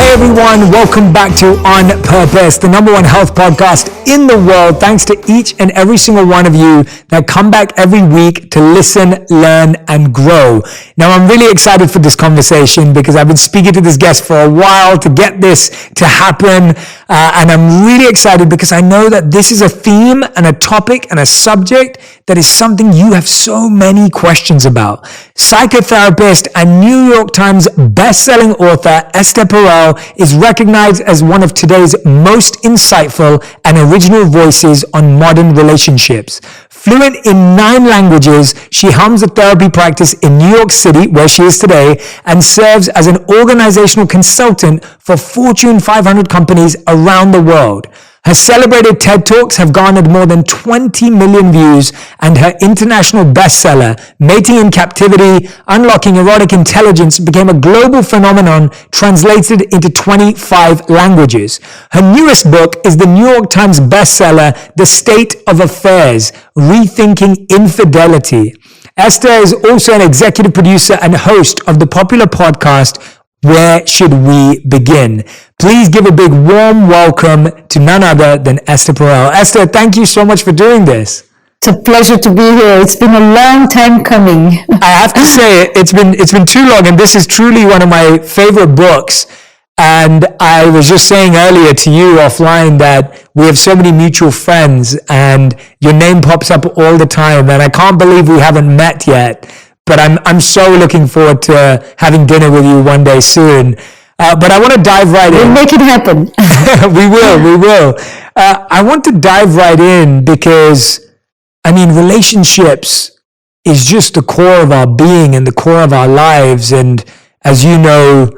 Hey everyone, welcome back to On Purpose, the number one health podcast in the world. Thanks to each and every single one of you that come back every week to listen, learn, and grow. Now, I'm really excited for this conversation because I've been speaking to this guest for a while to get this to happen. And I'm really excited because I know that this is a theme and a topic and a subject that is something you have so many questions about. Psychotherapist and New York Times best-selling author Esther Perel is recognized as one of today's most insightful and original voices on modern relationships. Fluent in 9 languages, she helms a therapy practice in New York City, where she is today, and serves as an organizational consultant for Fortune 500 companies around the world. Her celebrated TED Talks have garnered more than 20 million views, and her international bestseller, Mating in Captivity, Unlocking Erotic Intelligence, became a global phenomenon translated into 25 languages. Her newest book is the New York Times bestseller, The State of Affairs, Rethinking Infidelity. Esther is also an executive producer and host of the popular podcast, Where Should We Begin? Please give a big warm welcome to none other than Esther Perel. Esther, thank you so much for doing this. It's a pleasure to be here. It's been a long time coming. I have to say, it's been too long, and this is truly one of my favorite books. And I was just saying earlier to you offline that we have so many mutual friends, and your name pops up all the time, and I can't believe we haven't met yet. But I'm so looking forward to having dinner with you one day soon. But I want to dive right in. We'll make it happen. We will. I want to dive right in because, relationships is just the core of our being and the core of our lives. And as you know,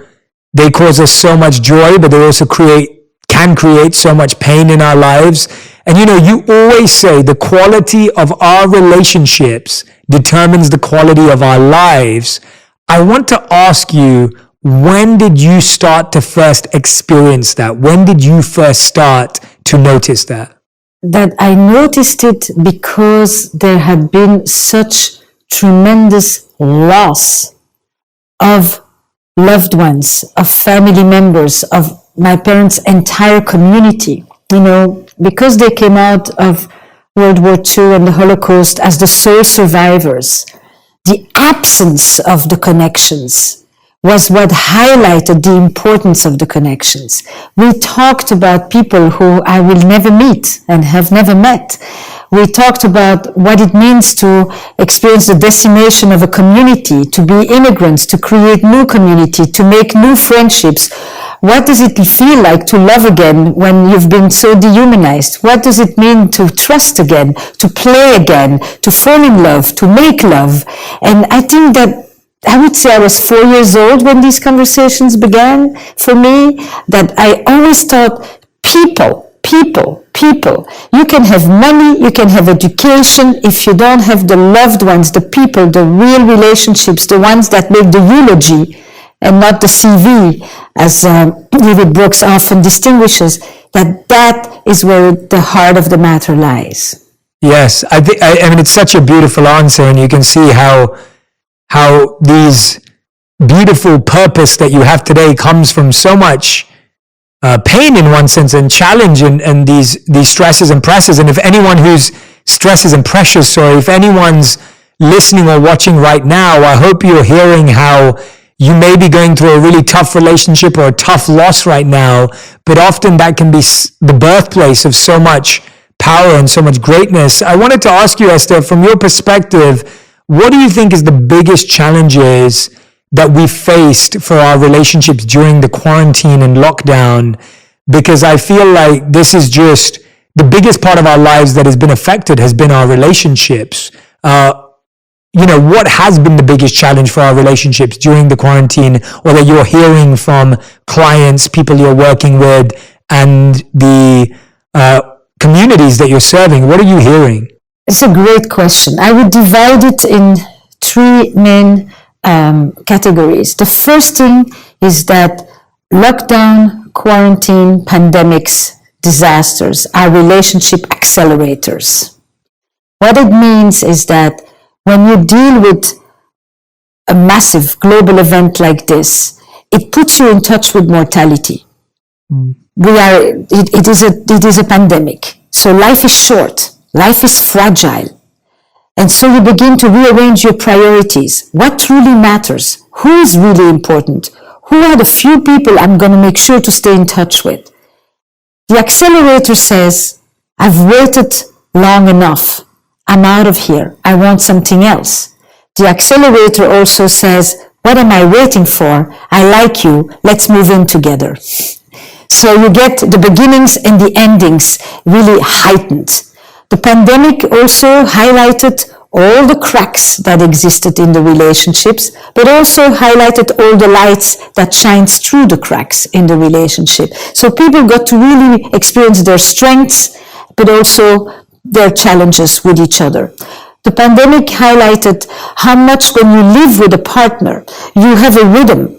they cause us so much joy, but they also can create so much pain in our lives. And you always say the quality of our relationships determines the quality of our lives. I want to ask you, when did you start to first experience that? When did you first start to notice that? That I noticed it because there had been such tremendous loss of loved ones, of family members, of my parents' entire community. Because they came out of World War II and the Holocaust as the sole survivors, the absence of the connections was what highlighted the importance of the connections. We talked about people who I will never meet and have never met. We talked about what it means to experience the decimation of a community, to be immigrants, to create new community, to make new friendships. What does it feel like to love again when you've been so dehumanized? What does it mean to trust again, to play again, to fall in love, to make love? And I think that I would say I was 4 years old when these conversations began for me, that I always thought people. You can have money, you can have education. If you don't have the loved ones, the people, the real relationships, the ones that make the eulogy and not the CV, as David Brooks often distinguishes, that is where the heart of the matter lies. Yes, I mean, it's such a beautiful answer, and you can see how these beautiful purpose that you have today comes from so much pain in one sense and challenge and these stresses and pressures. And if anyone whose stresses and pressures, if anyone's listening or watching right now, I hope you're hearing how you may be going through a really tough relationship or a tough loss right now, but often that can be the birthplace of so much power and so much greatness. I wanted to ask you, Esther, from your perspective, what do you think is the biggest challenges that we faced for our relationships during the quarantine and lockdown? Because I feel like this is just the biggest part of our lives that has been affected has been our relationships. What has been the biggest challenge for our relationships during the quarantine, or that you're hearing from clients, people you're working with, and the communities that you're serving? What are you hearing? It's a great question. I would divide it in 3 main categories. The first thing is that lockdown, quarantine, pandemics, disasters are relationship accelerators. What it means is that when you deal with a massive global event like this, it puts you in touch with mortality. It is a pandemic. So life is short. Life is fragile. And so you begin to rearrange your priorities. What truly matters? Who is really important? Who are the few people I'm going to make sure to stay in touch with? The accelerator says, I've waited long enough. I'm out of here. I want something else. The accelerator also says, what am I waiting for? I like you. Let's move in together. So you get the beginnings and the endings really heightened. The pandemic also highlighted all the cracks that existed in the relationships, but also highlighted all the lights that shines through the cracks in the relationship. So people got to really experience their strengths, but also their challenges with each other. The pandemic highlighted how much when you live with a partner, you have a rhythm.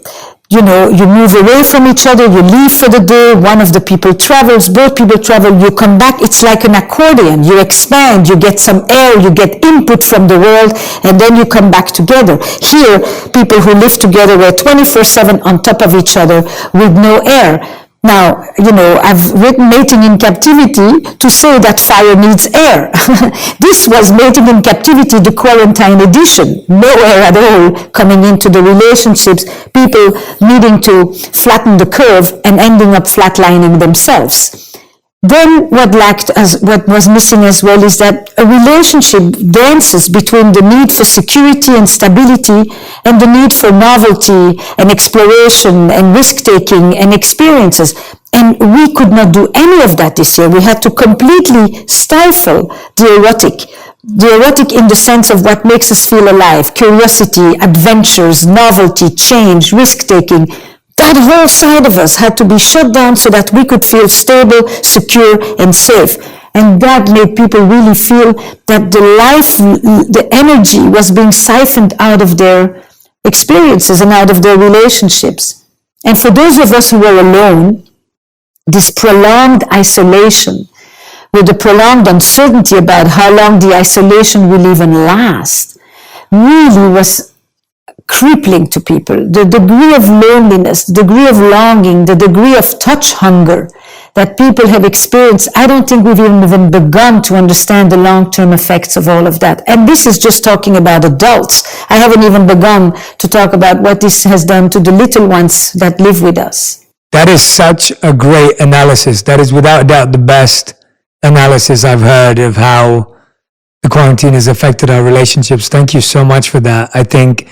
You move away from each other, you leave for the day, one of the people travels, both people travel, you come back, it's like an accordion. You expand, you get some air, you get input from the world, and then you come back together. Here, people who live together were 24/7 on top of each other with no air. Now, I've written Mating in Captivity to say that fire needs air. This was Mating in Captivity, the quarantine edition. No air at all coming into the relationships, people needing to flatten the curve and ending up flatlining themselves. Then what was missing as well is that a relationship dances between the need for security and stability and the need for novelty and exploration and risk-taking and experiences. And we could not do any of that this year. We had to completely stifle the erotic. The erotic in the sense of what makes us feel alive, curiosity, adventures, novelty, change, risk-taking. That whole side of us had to be shut down so that we could feel stable, secure, and safe. And that made people really feel that the energy was being siphoned out of their experiences and out of their relationships. And for those of us who were alone, this prolonged isolation, with the prolonged uncertainty about how long the isolation will even last, really was crippling to people. The degree of loneliness, the degree of longing, the degree of touch hunger that people have experienced, I don't think we've even begun to understand the long-term effects of all of that. And this is just talking about adults. I haven't even begun to talk about what this has done to the little ones that live with us. That is such a great analysis. That is without a doubt the best analysis I've heard of how the quarantine has affected our relationships. Thank you so much for that. I think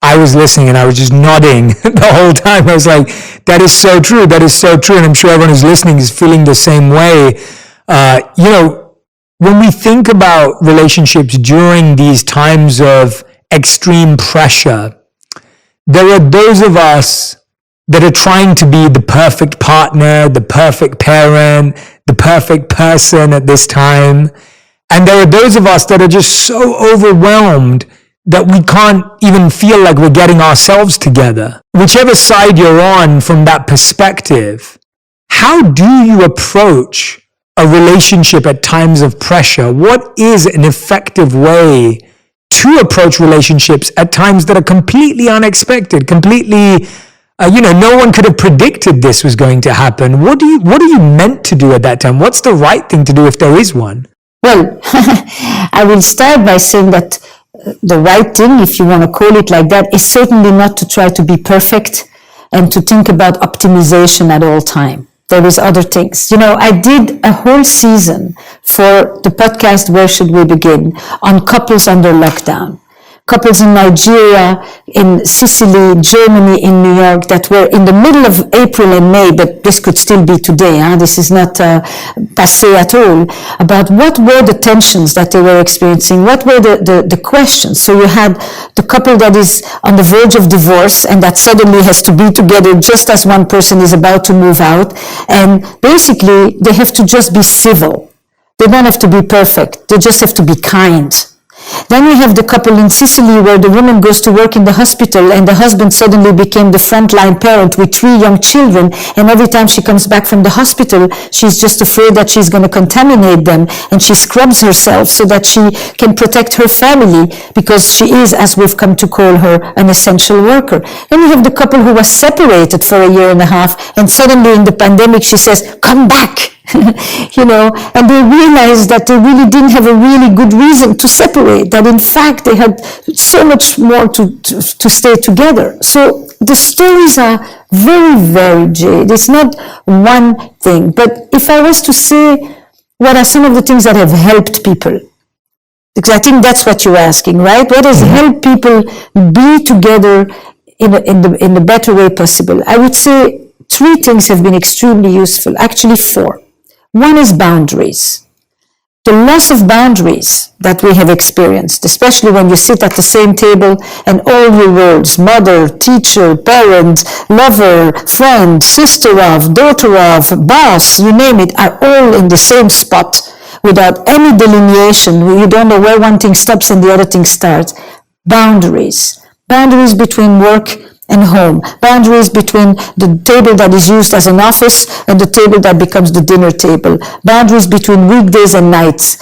I was listening and I was just nodding the whole time. I was like, that is so true. That is so true. And I'm sure everyone who's listening is feeling the same way. When we think about relationships during these times of extreme pressure, there are those of us that are trying to be the perfect partner, the perfect parent, the perfect person at this time. And there are those of us that are just so overwhelmed that we can't even feel like we're getting ourselves together. Whichever side you're on from that perspective, how do you approach a relationship at times of pressure? What is an effective way to approach relationships at times that are completely unexpected, completely, no one could have predicted this was going to happen? What are you meant to do at that time? What's the right thing to do if there is one? Well, I will start by saying that the right thing, if you want to call it like that, is certainly not to try to be perfect and to think about optimization at all time. There is other things. I did a whole season for the podcast Where Should We Begin on couples under lockdown. Couples in Nigeria, in Sicily, Germany, in New York that were in the middle of April and May, but this could still be today. This is not passé at all. About what were the tensions that they were experiencing? What were the questions? So you had the couple that is on the verge of divorce and that suddenly has to be together just as one person is about to move out. And basically, they have to just be civil. They don't have to be perfect. They just have to be kind. Then we have the couple in Sicily where the woman goes to work in the hospital and the husband suddenly became the frontline parent with 3 young children, and every time she comes back from the hospital, she's just afraid that she's going to contaminate them, and she scrubs herself so that she can protect her family because she is, as we've come to call her, an essential worker. Then we have the couple who was separated for a year and a half, and suddenly in the pandemic she says, come back. And they realized that they really didn't have a really good reason to separate, that in fact they had so much more to stay together. So the stories are very varied, Jade. It's not one thing. But if I was to say, what are some of the things that have helped people? Because I think that's what you're asking, right? What has helped people be together in the better way possible? I would say 3 things have been extremely useful, actually 4. One is boundaries. The loss of boundaries that we have experienced, especially when you sit at the same table and all your roles, mother, teacher, parent, lover, friend, sister of, daughter of, boss, you name it, are all in the same spot without any delineation. You don't know where one thing stops and the other thing starts. Boundaries. Boundaries between work and home. Boundaries between the table that is used as an office and the table that becomes the dinner table. Boundaries between weekdays and nights.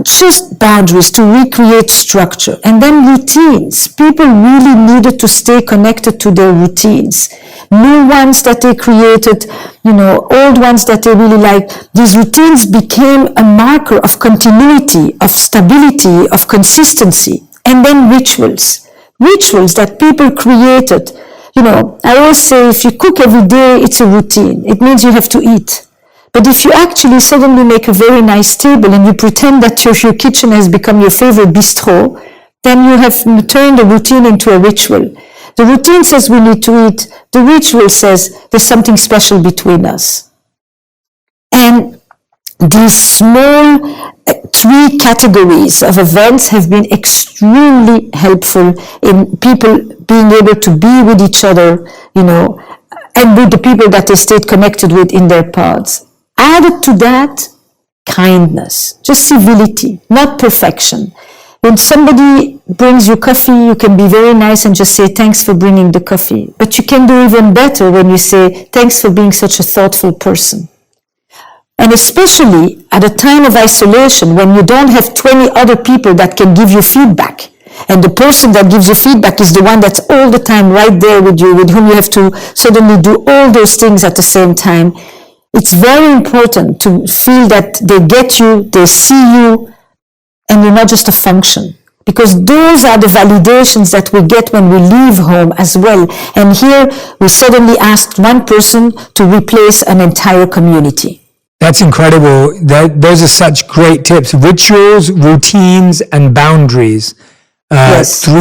Just boundaries to recreate structure. And then routines. People really needed to stay connected to their routines. New ones that they created, old ones that they really liked. These routines became a marker of continuity, of stability, of consistency. And then rituals. Rituals that people created. I always say if you cook every day, it's a routine. It means you have to eat. But if you actually suddenly make a very nice table and you pretend that your kitchen has become your favorite bistro, then you have turned a routine into a ritual. The routine says we need to eat. The ritual says there's something special between us. And these small 3 categories of events have been extremely helpful in people being able to be with each other, and with the people that they stayed connected with in their pods. Added to that, kindness, just civility, not perfection. When somebody brings you coffee, you can be very nice and just say, thanks for bringing the coffee. But you can do even better when you say, thanks for being such a thoughtful person. And especially at a time of isolation, when you don't have 20 other people that can give you feedback, and the person that gives you feedback is the one that's all the time right there with you, with whom you have to suddenly do all those things at the same time. It's very important to feel that they get you, they see you, and you're not just a function. Because those are the validations that we get when we leave home as well. And here we suddenly asked one person to replace an entire community. That's incredible. Those are such great tips. Rituals, routines, and boundaries. Yes. 3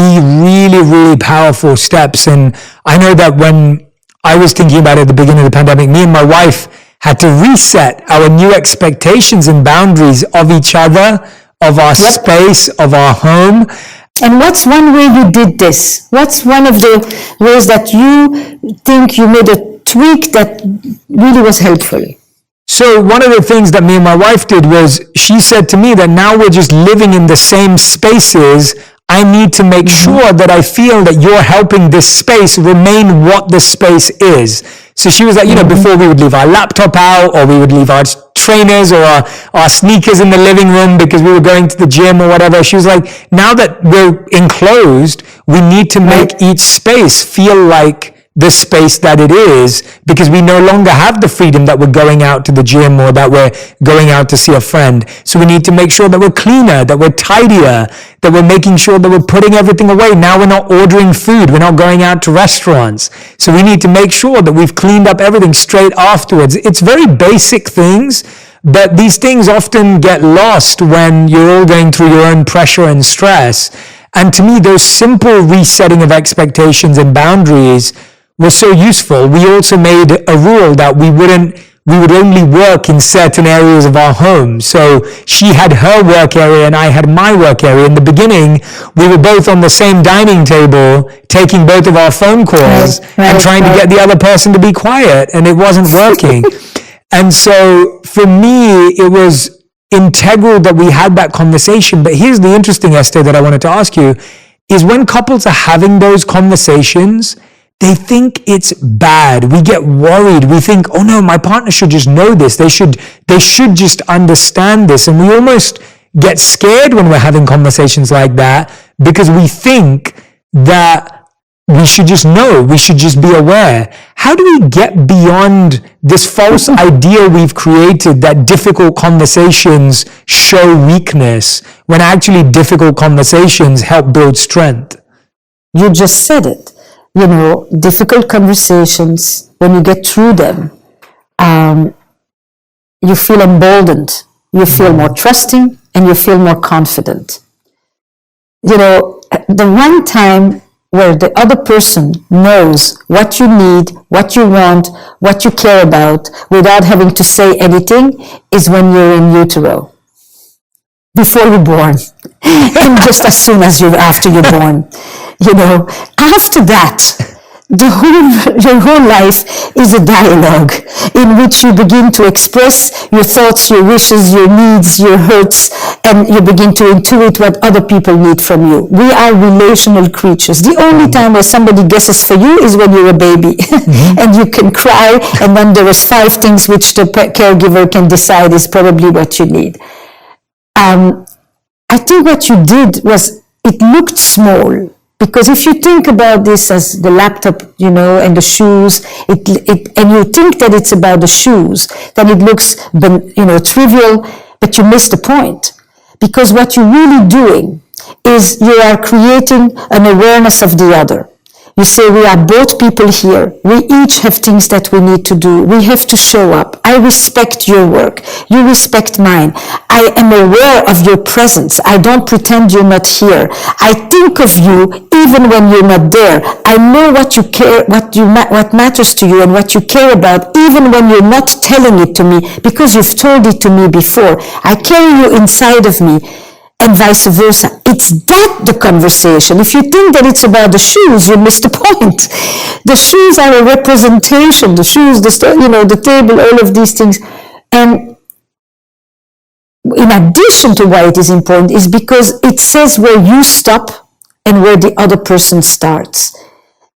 really, really powerful steps. And I know that when I was thinking about it at the beginning of the pandemic, me and my wife had to reset our new expectations and boundaries of each other, of our space, of our home. And what's one way you did this? What's one of the ways that you think you made a tweak that really was helpful? So one of the things that me and my wife did was she said to me that now we're just living in the same spaces. I need to make sure that I feel that you're helping this space remain what the space is. So she was like, before we would leave our laptop out, or we would leave our trainers or our sneakers in the living room because we were going to the gym or whatever. She was like, now that we're enclosed, we need to make each space feel like the space that it is, because we no longer have the freedom that we're going out to the gym or that we're going out to see a friend. So we need to make sure that we're cleaner, that we're tidier, that we're making sure that we're putting everything away. Now we're not ordering food. We're not going out to restaurants. So we need to make sure that we've cleaned up everything straight afterwards. It's very basic things, but these things often get lost when you're all going through your own pressure and stress. And to me, those simple resetting of expectations and boundaries was so useful. We also made a rule that we would only work in certain areas of our home. So she had her work area and I had my work area. In the beginning, we were both on the same dining table, taking both of our phone calls and trying to get the other person to be quiet, and it wasn't working. And so for me, it was integral that we had that conversation. But here's the interesting, Esther, that I wanted to ask you, is when couples are having those conversations, they think it's bad. We get worried. We think, oh no, my partner should just know this. They should just understand this. And we almost get scared when we're having conversations like that because we think that we should just know, we should just be aware. How do we get beyond this false idea we've created that difficult conversations show weakness when actually difficult conversations help build strength? You just said it. You know, difficult conversations, when you get through them, you feel emboldened, you feel more trusting, and you feel more confident. You know, the one time where the other person knows what you need, what you want, what you care about, without having to say anything, is when you're in utero. Before you're born. And just as soon as after you're born. You know, after that, your whole life is a dialogue in which you begin to express your thoughts, your wishes, your needs, your hurts, and you begin to intuit what other people need from you. We are relational creatures. The only time where somebody guesses for you is when you're a baby. And you can cry, and then there is 5 things which the caregiver can decide is probably what you need. I think what you did was, it looked small. Because if you think about this as the laptop, you know, and the shoes, and you think that it's about the shoes, then it looks, you know, trivial, but you miss the point. Because what you're really doing is you are creating an awareness of the other. You say, we are both people here. We each have things that we need to do. We have to show up. I respect your work. You respect mine. I am aware of your presence. I don't pretend you're not here. I think of you even when you're not there. I know what you care, what matters to you and what you care about, even when you're not telling it to me, because you've told it to me before. I carry you inside of me. And vice versa. It's that the conversation. If you think that it's about the shoes, you miss the point. The shoes are a representation. The shoes, the table, all of these things. And in addition to why it is important, is because it says where you stop and where the other person starts.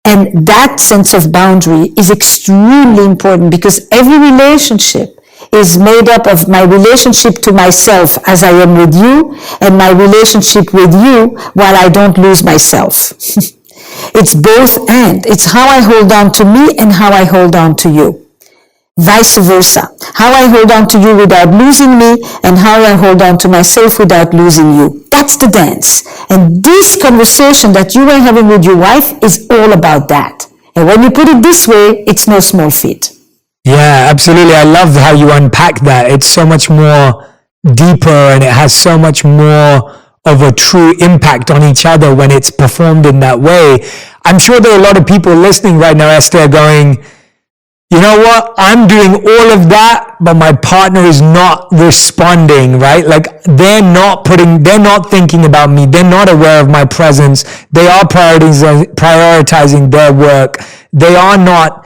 And that sense of boundary is extremely important, because every relationship is made up of my relationship to myself as I am with you, and my relationship with you while I don't lose myself. It's both and. It's how I hold on to me and how I hold on to you. Vice versa. How I hold on to you without losing me, and how I hold on to myself without losing you. That's the dance. And this conversation that you are having with your wife is all about that. And when you put it this way, it's no small feat. Yeah, absolutely. I love how you unpack that. It's so much more deeper, and it has so much more of a true impact on each other when it's performed in that way. I'm sure there are a lot of people listening right now, Esther, going, you know what? I'm doing all of that, but my partner is not responding, right? Like they're not thinking about me. They're not aware of my presence. They are prioritizing their work. They are not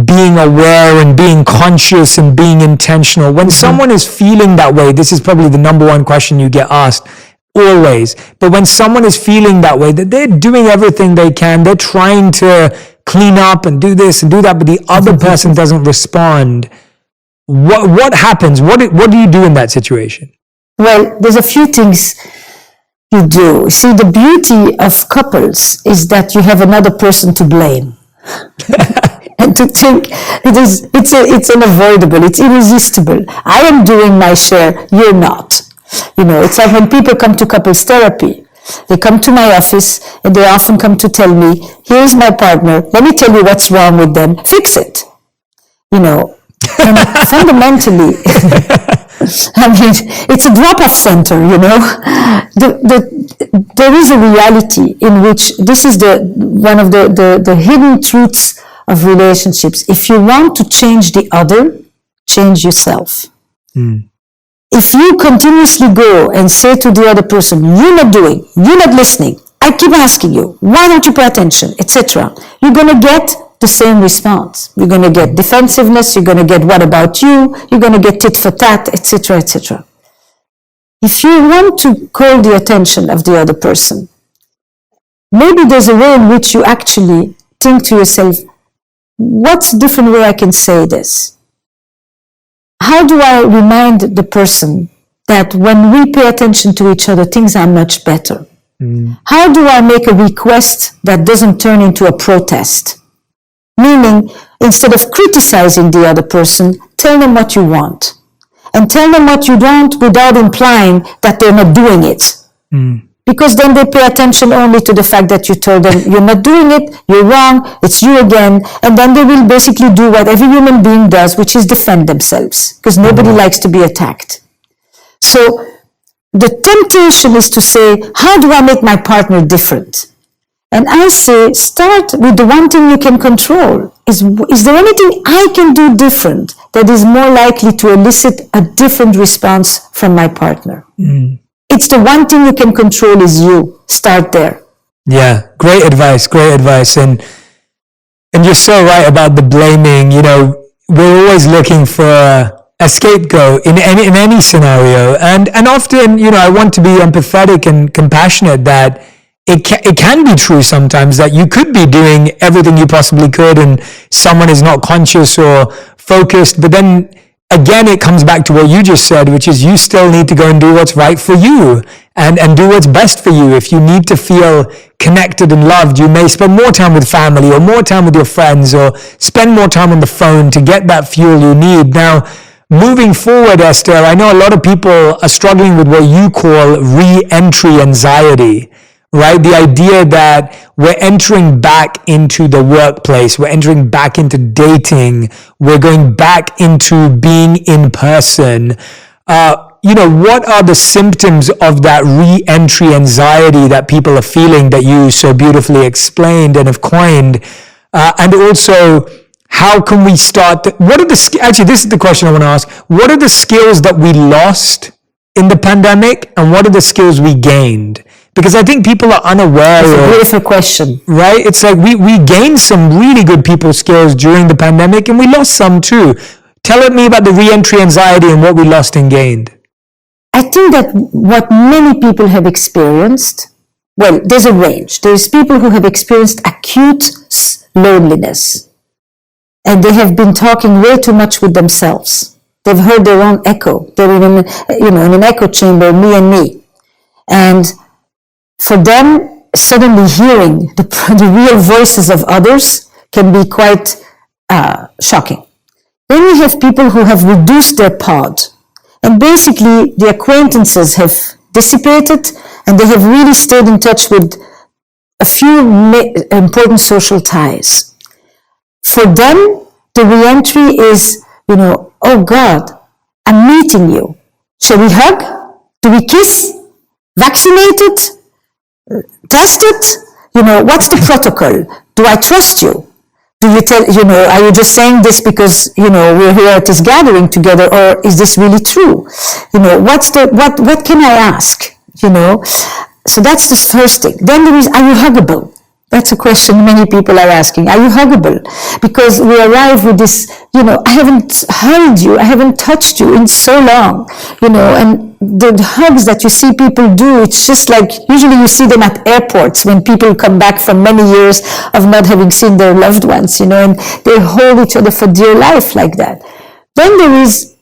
being aware and being conscious and being intentional. When someone is feeling that way, this is probably the number one question you get asked always. But when someone is feeling that way, that they're doing everything they can, they're trying to clean up and do this and do that, but the other person doesn't respond. What happens? What do you do in that situation? Well, there's a few things you do. See, the beauty of couples is that you have another person to blame. And to think it's unavoidable, it's irresistible. I am doing my share, you're not. You know, it's like when people come to couples therapy. They come to my office and they often come to tell me, here's my partner, let me tell you what's wrong with them, fix it. You know, and fundamentally, I mean, it's a drop-off center, you know. There is a reality in which this is one of the hidden truths of relationships. If you want to change the other, change yourself. If you continuously go and say to the other person, you're not doing, you're not listening, I keep asking you, why don't you pay attention, etc., you're going to get the same response. You're going to get defensiveness, you're going to get what about you, you're going to get tit for tat, etc., etc. if you want to call the attention of the other person, maybe there's a way in which you actually think to yourself, what's a different way I can say this? How do I remind the person that when we pay attention to each other, things are much better? How do I make a request that doesn't turn into a protest? Meaning, instead of criticizing the other person, tell them what you want. And tell them what you want without implying that they're not doing it. Because then they pay attention only to the fact that you told them, you're not doing it, you're wrong, it's you again. And then they will basically do what every human being does, which is defend themselves. Because nobody likes to be attacked. So the temptation is to say, how do I make my partner different? And I say, start with the one thing you can control. Is there anything I can do different that is more likely to elicit a different response from my partner? It's the one thing you can control is you. Start there. Yeah, great advice, great advice. And you're so right about the blaming. You know, we're always looking for a scapegoat in any scenario. And often, you know, I want to be empathetic and compassionate that it can be true sometimes that you could be doing everything you possibly could and someone is not conscious or focused. But then again, it comes back to what you just said, which is you still need to go and do what's right for you and do what's best for you. If you need to feel connected and loved, you may spend more time with family or more time with your friends or spend more time on the phone to get that fuel you need. Now, moving forward, Esther, I know a lot of people are struggling with what you call re-entry anxiety, right? The idea that we're entering back into the workplace, we're entering back into dating, we're going back into being in person. You know, what are the symptoms of that re-entry anxiety that people are feeling that you so beautifully explained and have coined? And also, how can we start? Actually, this is the question I want to ask. What are the skills that we lost in the pandemic and what are the skills we gained? Because I think people are unaware. It's a beautiful question. Right? It's like we gained some really good people skills during the pandemic and we lost some too. Tell me about the re-entry anxiety and what we lost and gained. I think that what many people have experienced, well, there's a range. There's people who have experienced acute loneliness and they have been talking way too much with themselves. They've heard their own echo. They're in an echo chamber, me and me. And for them, suddenly hearing the real voices of others can be quite shocking. Then we have people who have reduced their pod. And basically, the acquaintances have dissipated and they have really stayed in touch with a few important social ties. For them, the re-entry is, oh God, I'm meeting you. Shall we hug? Do we kiss? Vaccinated? Tested? What's the protocol? Do I trust you? Do you tell, are you just saying this because, we're here at this gathering together, or is this really true? What can I ask? So that's the first thing. Then there is, are you huggable? That's a question many people are asking. Are you huggable? Because we arrive with this, I haven't held you, I haven't touched you in so long, and the hugs that you see people do, it's just like, usually you see them at airports when people come back from many years of not having seen their loved ones, and they hold each other for dear life like that. Then there is,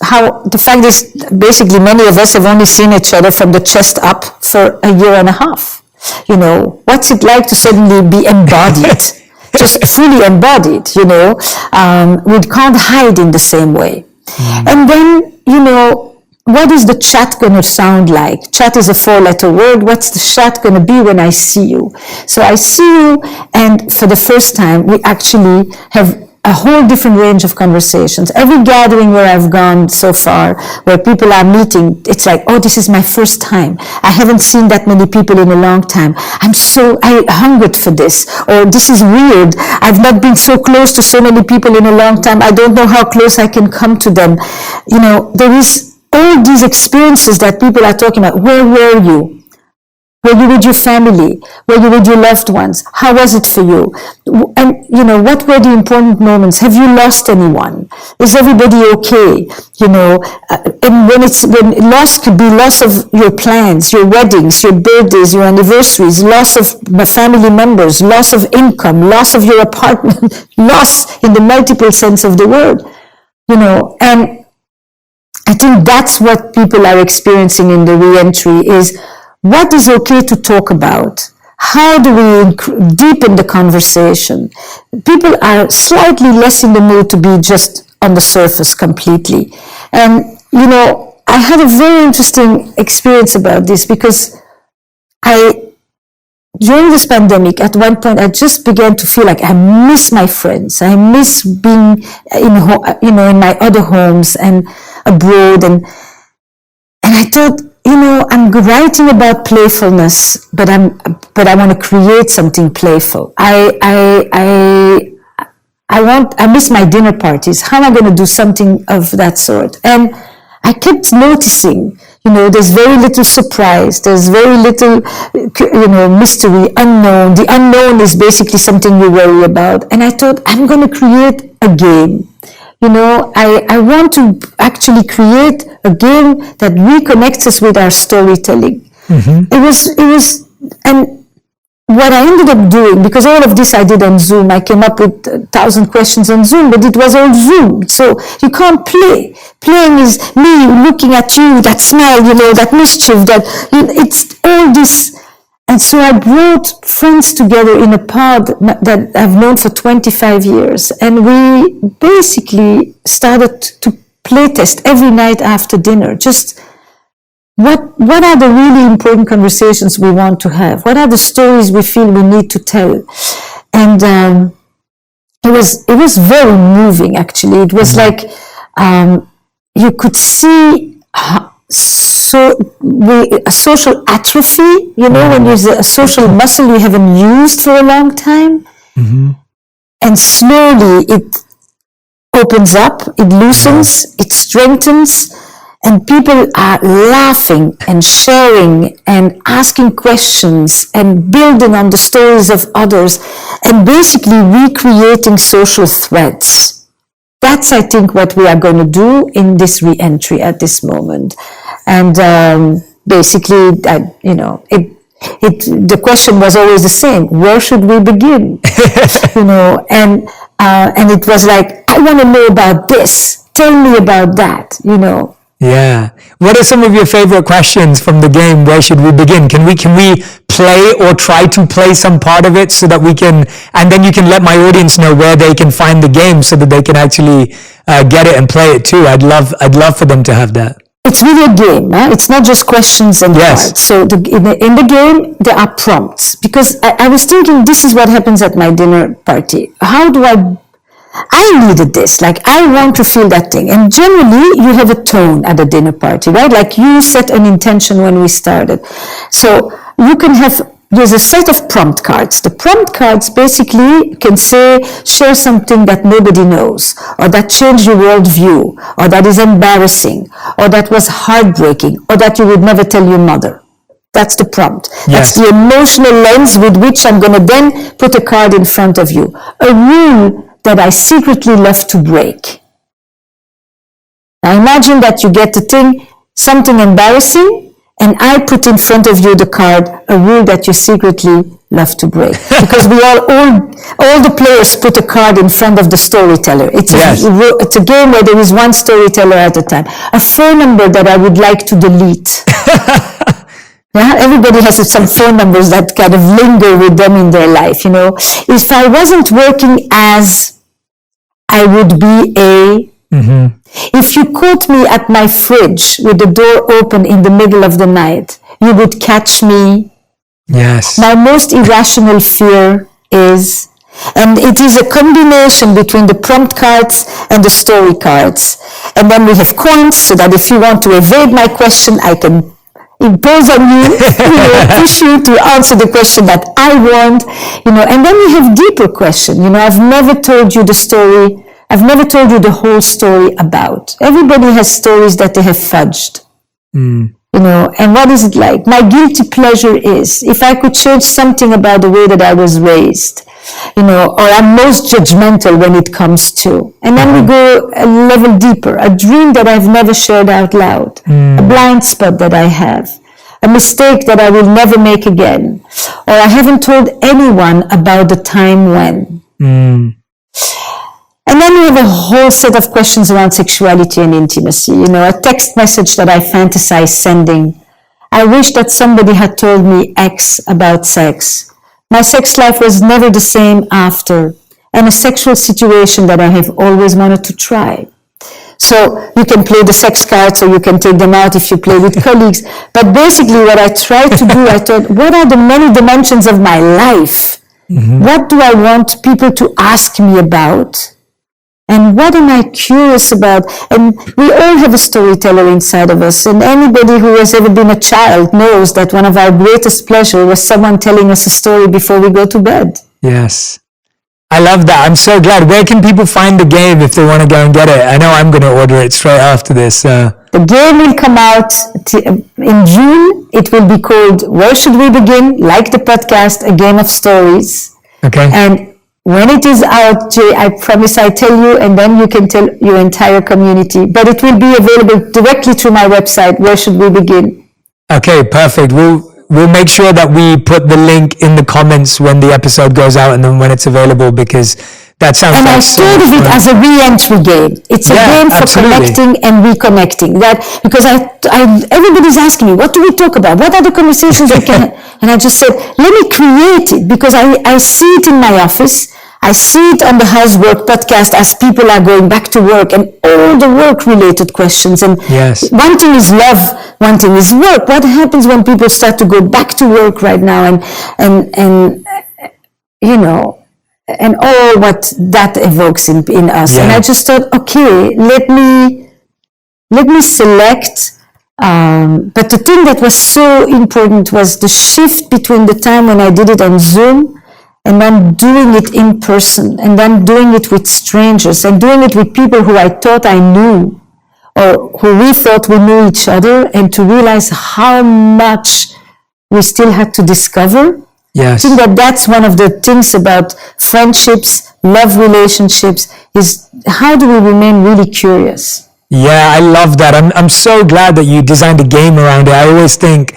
how the fact is basically many of us have only seen each other from the chest up for a year and a half. What's it like to suddenly be embodied, just fully embodied, we can't hide in the same way. And then, what is the chat going to sound like? Chat is a 4-letter word. What's the chat going to be when I see you? So I see you, and for the first time, we actually have a whole different range of conversations. Every gathering where I've gone so far, where people are meeting, it's like, oh, this is my first time. I haven't seen that many people in a long time. I hungered for this, or this is weird. I've not been so close to so many people in a long time. I don't know how close I can come to them. There is all these experiences that people are talking about. Where were you? Were you with your family? Were you with your loved ones? How was it for you? And, what were the important moments? Have you lost anyone? Is everybody okay? And when loss could be loss of your plans, your weddings, your birthdays, your anniversaries, loss of family members, loss of income, loss of your apartment, loss in the multiple sense of the word, and I think that's what people are experiencing in the re-entry is, what is okay to talk about? How do we deepen the conversation? People are slightly less in the mood to be just on the surface completely. And, I had a very interesting experience about this because during this pandemic, at one point, I just began to feel like I miss my friends. I miss being in my other homes and abroad. And I thought, I'm writing about playfulness, but I want to create something playful. I miss my dinner parties. How am I going to do something of that sort? And I kept noticing, there's very little surprise. There's very little, mystery, unknown. The unknown is basically something you worry about. And I thought, I'm going to create a game. I want to actually create a game that reconnects us with our storytelling. Mm-hmm. It was, and what I ended up doing, because all of this I did on Zoom, I came up with 1,000 questions on Zoom, but it was all Zoom, so you can't play. Playing is me looking at you, that smile, that mischief, it's all this. And so I brought friends together in a pod that I've known for 25 years. And we basically started to play test every night after dinner. Just what are the really important conversations we want to have? What are the stories we feel we need to tell? And it was very moving, actually. It was like you could see a social atrophy, when there's a social muscle we haven't used for a long time. Mm-hmm. And slowly it opens up, it loosens, it strengthens, and people are laughing and sharing and asking questions and building on the stories of others and basically recreating social threads. That's, I think, what we are going to do in this re-entry at this moment. And basically, the question was always the same: where should we begin? And it was like, I want to know about this. Tell me about that. Yeah. What are some of your favorite questions from the game? Where should we begin? Can we play or try to play some part of it so that we can, and then you can let my audience know where they can find the game so that they can actually get it and play it too. I'd love for them to have that. It's really a game. It's not just questions and cards. So in the game, there are prompts. Because I was thinking, this is what happens at my dinner party. How do I needed this. Like, I want to feel that thing. And generally, you have a tone at a dinner party, right? Like, you set an intention when we started. So you can there's a set of prompt cards. The prompt cards basically can share something that nobody knows, or that changed your worldview, or that is embarrassing, or that was heartbreaking, or that you would never tell your mother. That's the prompt. Yes. That's the emotional lens with which I'm going to then put a card in front of you. A rule that I secretly love to break. Now imagine that you get the thing, something embarrassing, and I put in front of you the card, a rule that you secretly love to break. Because we all the players put a card in front of the storyteller. It's a game where there is one storyteller at a time. A phone number that I would like to delete. Yeah, everybody has some phone numbers that kind of linger with them in their life, If I wasn't working as I would be a... Mm-hmm. If you caught me at my fridge with the door open in the middle of the night, you would catch me. Yes. My most irrational fear is, and it is a combination between the prompt cards and the story cards. And then we have coins, so that if you want to evade my question, I can impose on you, push you to answer the question that I want, and then we have deeper question. I've never told you the story. I've never told you the whole story about. Everybody has stories that they have fudged. Mm. and what is it like? My guilty pleasure is, if I could change something about the way that I was raised, or I'm most judgmental when it comes to. And then we go a level deeper, a dream that I've never shared out loud, a blind spot that I have, a mistake that I will never make again, or I haven't told anyone about the time when. And then we have a whole set of questions around sexuality and intimacy. A text message that I fantasize sending. I wish that somebody had told me X about sex. My sex life was never the same after. And a sexual situation that I have always wanted to try. So you can play the sex cards, or you can take them out if you play with colleagues. But basically what I tried to do, I thought, what are the many dimensions of my life? What do I want people to ask me about? And what am I curious about? And we all have a storyteller inside of us. And anybody who has ever been a child knows that one of our greatest pleasure was someone telling us a story before we go to bed. Yes. I love that. I'm so glad. Where can people find the game if they want to go and get it? I know I'm going to order it straight after this. The game will come out in June. It will be called Where Should We Begin? Like the podcast, A Game of Stories. Okay. And when it is out, Jay, I promise I tell you, and then you can tell your entire community. But it will be available directly through my website, Where Should We Begin? Okay, perfect. We'll make sure that we put the link in the comments when the episode goes out and then when it's available, because that sounds and like I thought of it as a re-entry game. It's a game for connecting and reconnecting. Because everybody's asking me, what do we talk about? What are the conversations we can? And I just said, let me create it, because I see it in my office. I see it on the Housework podcast as people are going back to work, and all the work-related questions. And one thing is love, one thing is work. What happens when people start to go back to work right now, and all what that evokes in us. And I just thought, okay, let me select. But the thing that was so important was the shift between the time when I did it on Zoom and then doing it in person, and then doing it with strangers, and doing it with people who I thought I knew, or who we thought we knew each other, and to realize how much we still had to discover. Yes. I think that's one of the things about friendships, love relationships, is how do we remain really curious? Yeah, I love that. I'm so glad that you designed a game around it. I always think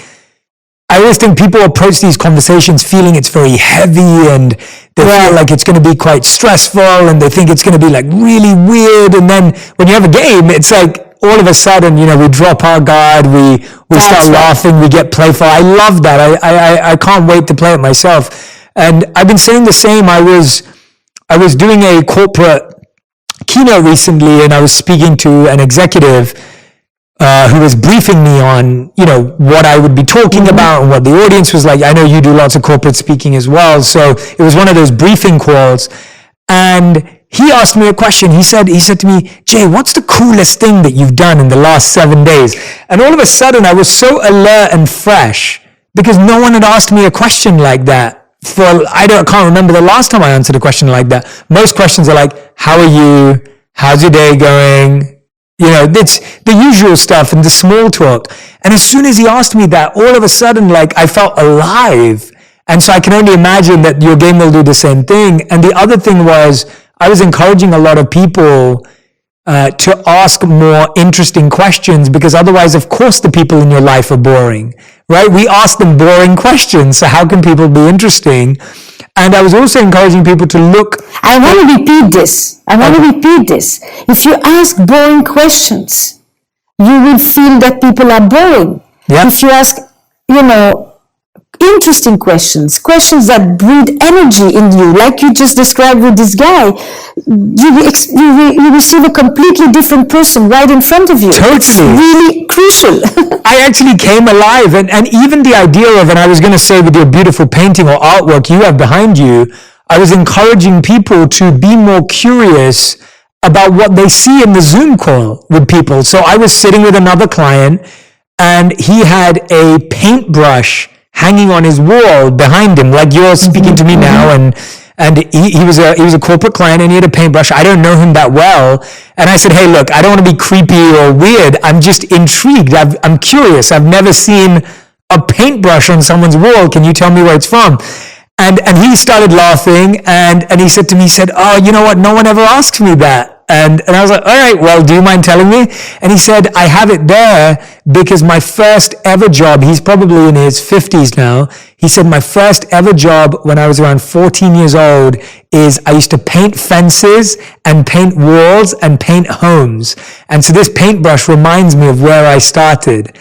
people approach these conversations feeling it's very heavy, and they feel like it's going to be quite stressful, and they think it's going to be like really weird. And then when you have a game, it's like all of a sudden, we drop our guard, we start laughing, we get playful. I love that. I can't wait to play it myself. And I've been saying the same. I was doing a corporate keynote recently, and I was speaking to an executive who was briefing me on, what I would be talking about and what the audience was like. I know you do lots of corporate speaking as well. So it was one of those briefing calls. And he asked me a question. He said to me, Jay, what's the coolest thing that you've done in the last 7 days? And all of a sudden I was so alert and fresh, because no one had asked me a question like that. I can't remember the last time I answered a question like that. Most questions are like, how are you? How's your day going? It's the usual stuff and the small talk. And as soon as he asked me that, all of a sudden, I felt alive. And so I can only imagine that your game will do the same thing. And the other thing was, I was encouraging a lot of people to ask more interesting questions, because otherwise, of course, the people in your life are boring, right? We ask them boring questions. So how can people be interesting? And I was also encouraging people to look. I want to repeat this. If you ask boring questions, you will feel that people are boring. Yeah. If you ask, interesting questions that breathe energy in you, like you just described with this guy, you receive a completely different person right in front of you. Totally. It's really crucial. I actually came alive, and even the idea of, and I was going to say with your beautiful painting or artwork you have behind you, I was encouraging people to be more curious about what they see in the Zoom call with people. So I was sitting with another client, and he had a paintbrush hanging on his wall behind him, like you're speaking to me now, and and he was a corporate client, and he had a paintbrush. I don't know him that well, and I said, hey, look, I don't want to be creepy or weird. I'm just intrigued. I'm curious. I've never seen a paintbrush on someone's wall. Can you tell me where it's from? And he started laughing, and he said to me, oh, you know what? No one ever asks me that. And I was like, all right, well, do you mind telling me? And he said, I have it there because my first ever job, he's probably in his 50s now. He said, my first ever job when I was around 14 years old is I used to paint fences and paint walls and paint homes. And so this paintbrush reminds me of where I started.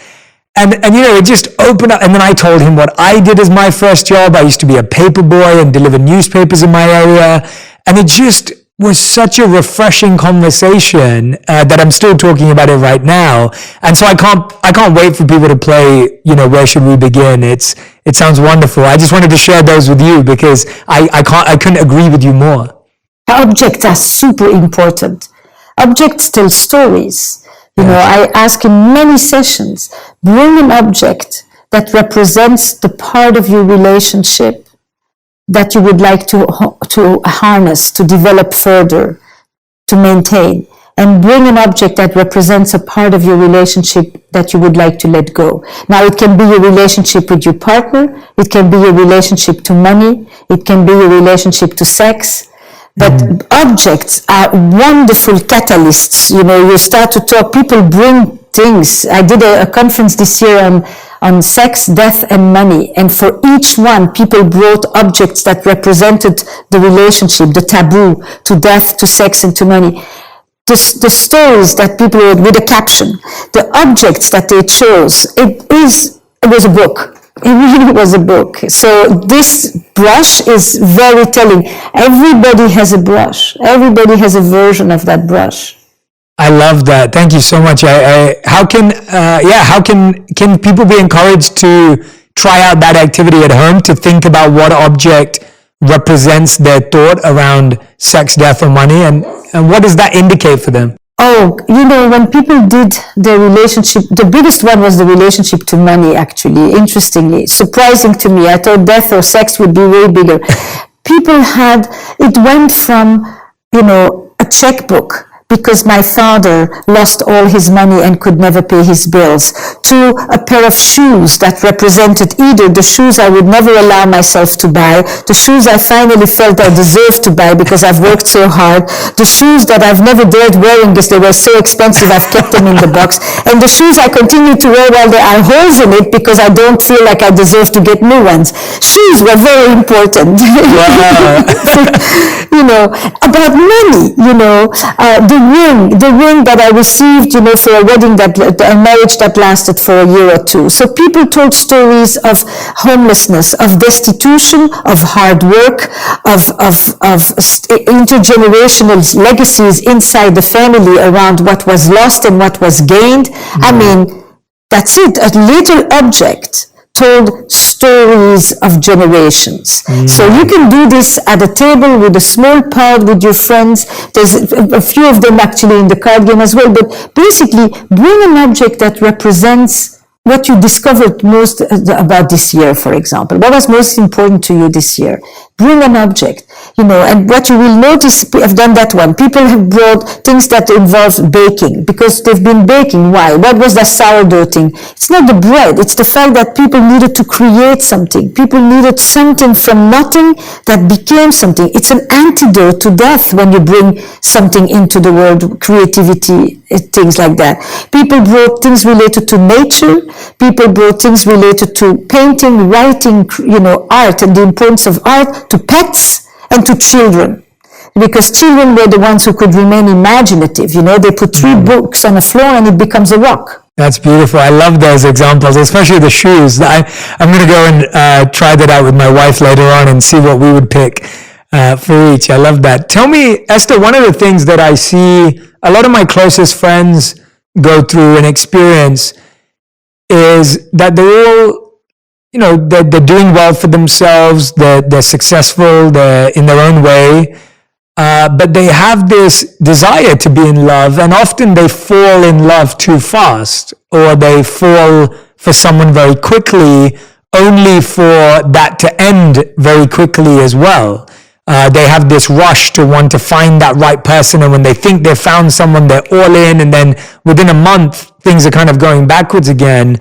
And you know, it just opened up. And then I told him what I did as my first job. I used to be a paper boy and deliver newspapers in my area. And it just was such a refreshing conversation that I'm still talking about it right now. And so I can't wait for people to play, you know, Where Should We Begin? It sounds wonderful. I just wanted to share those with you because I couldn't agree with you more. Objects are super important. Objects tell stories. You know, I ask in many sessions, bring an object that represents the part of your relationship that you would like to harness, to develop further, to maintain, and bring an object that represents a part of your relationship that you would like to let go. Now, it can be your relationship with your partner, it can be your relationship to money, it can be your relationship to sex, but objects are wonderful catalysts. You know, you start to talk, people bring things. I did a conference this year on sex, death, and money. And for each one, people brought objects that represented the relationship, the taboo, to death, to sex, and to money. The stories that people wrote with a caption, the objects that they chose, it was a book. It really was a book. So this brush is very telling. Everybody has a brush. Everybody has a version of that brush. I love that. Thank you so much. How can people be encouraged to try out that activity at home, to think about what object represents their thought around sex, death, or money, and what does that indicate for them? Oh, you know, when people did their relationship, the biggest one was the relationship to money, actually, interestingly. Surprising to me. I thought death or sex would be way bigger. It went from, you know, a checkbook, because my father lost all his money and could never pay his bills, to a pair of shoes that represented either the shoes I would never allow myself to buy, the shoes I finally felt I deserved to buy because I've worked so hard, the shoes that I've never dared wearing because they were so expensive I've kept them in the box, and the shoes I continue to wear while there are holes in it because I don't feel like I deserve to get new ones. Shoes were very important. Wow. You know, about money, you know, the ring that I received, you know, for a wedding, a marriage that lasted for a year or two. So people told stories of homelessness, of destitution, of hard work, of intergenerational legacies inside the family around what was lost and what was gained. I mean, that's it. A little object told stories of generations. So you can do this at a table with a small pod with your friends. There's a few of them actually in the card game as well, but basically bring an object that represents what you discovered most about this year, for example. What was most important to you this year? Bring an object, you know, and what you will notice, I've done that one. People have brought things that involve baking because they've been baking. Why? What was that sourdough thing? It's not the bread. It's the fact that people needed to create something. People needed something from nothing that became something. It's an antidote to death when you bring something into the world, creativity, things like that. People brought things related to nature. People brought things related to painting, writing, you know, art and the importance of art, to pets and to children. Because children were the ones who could remain imaginative. You know, they put 3 books on the floor and it becomes a rock. That's beautiful. I love those examples, especially the shoes. I'm going to go and try that out with my wife later on and see what we would pick for each. I love that. Tell me, Esther, one of the things that I see a lot of my closest friends go through and experience is that they're all, you know, they're doing well for themselves, they're successful, they're in their own way, but they have this desire to be in love, and often they fall in love too fast, or they fall for someone very quickly, only for that to end very quickly as well. They have this rush to want to find that right person, and when they think they've found someone, they're all in, and then within a month, things are kind of going backwards again.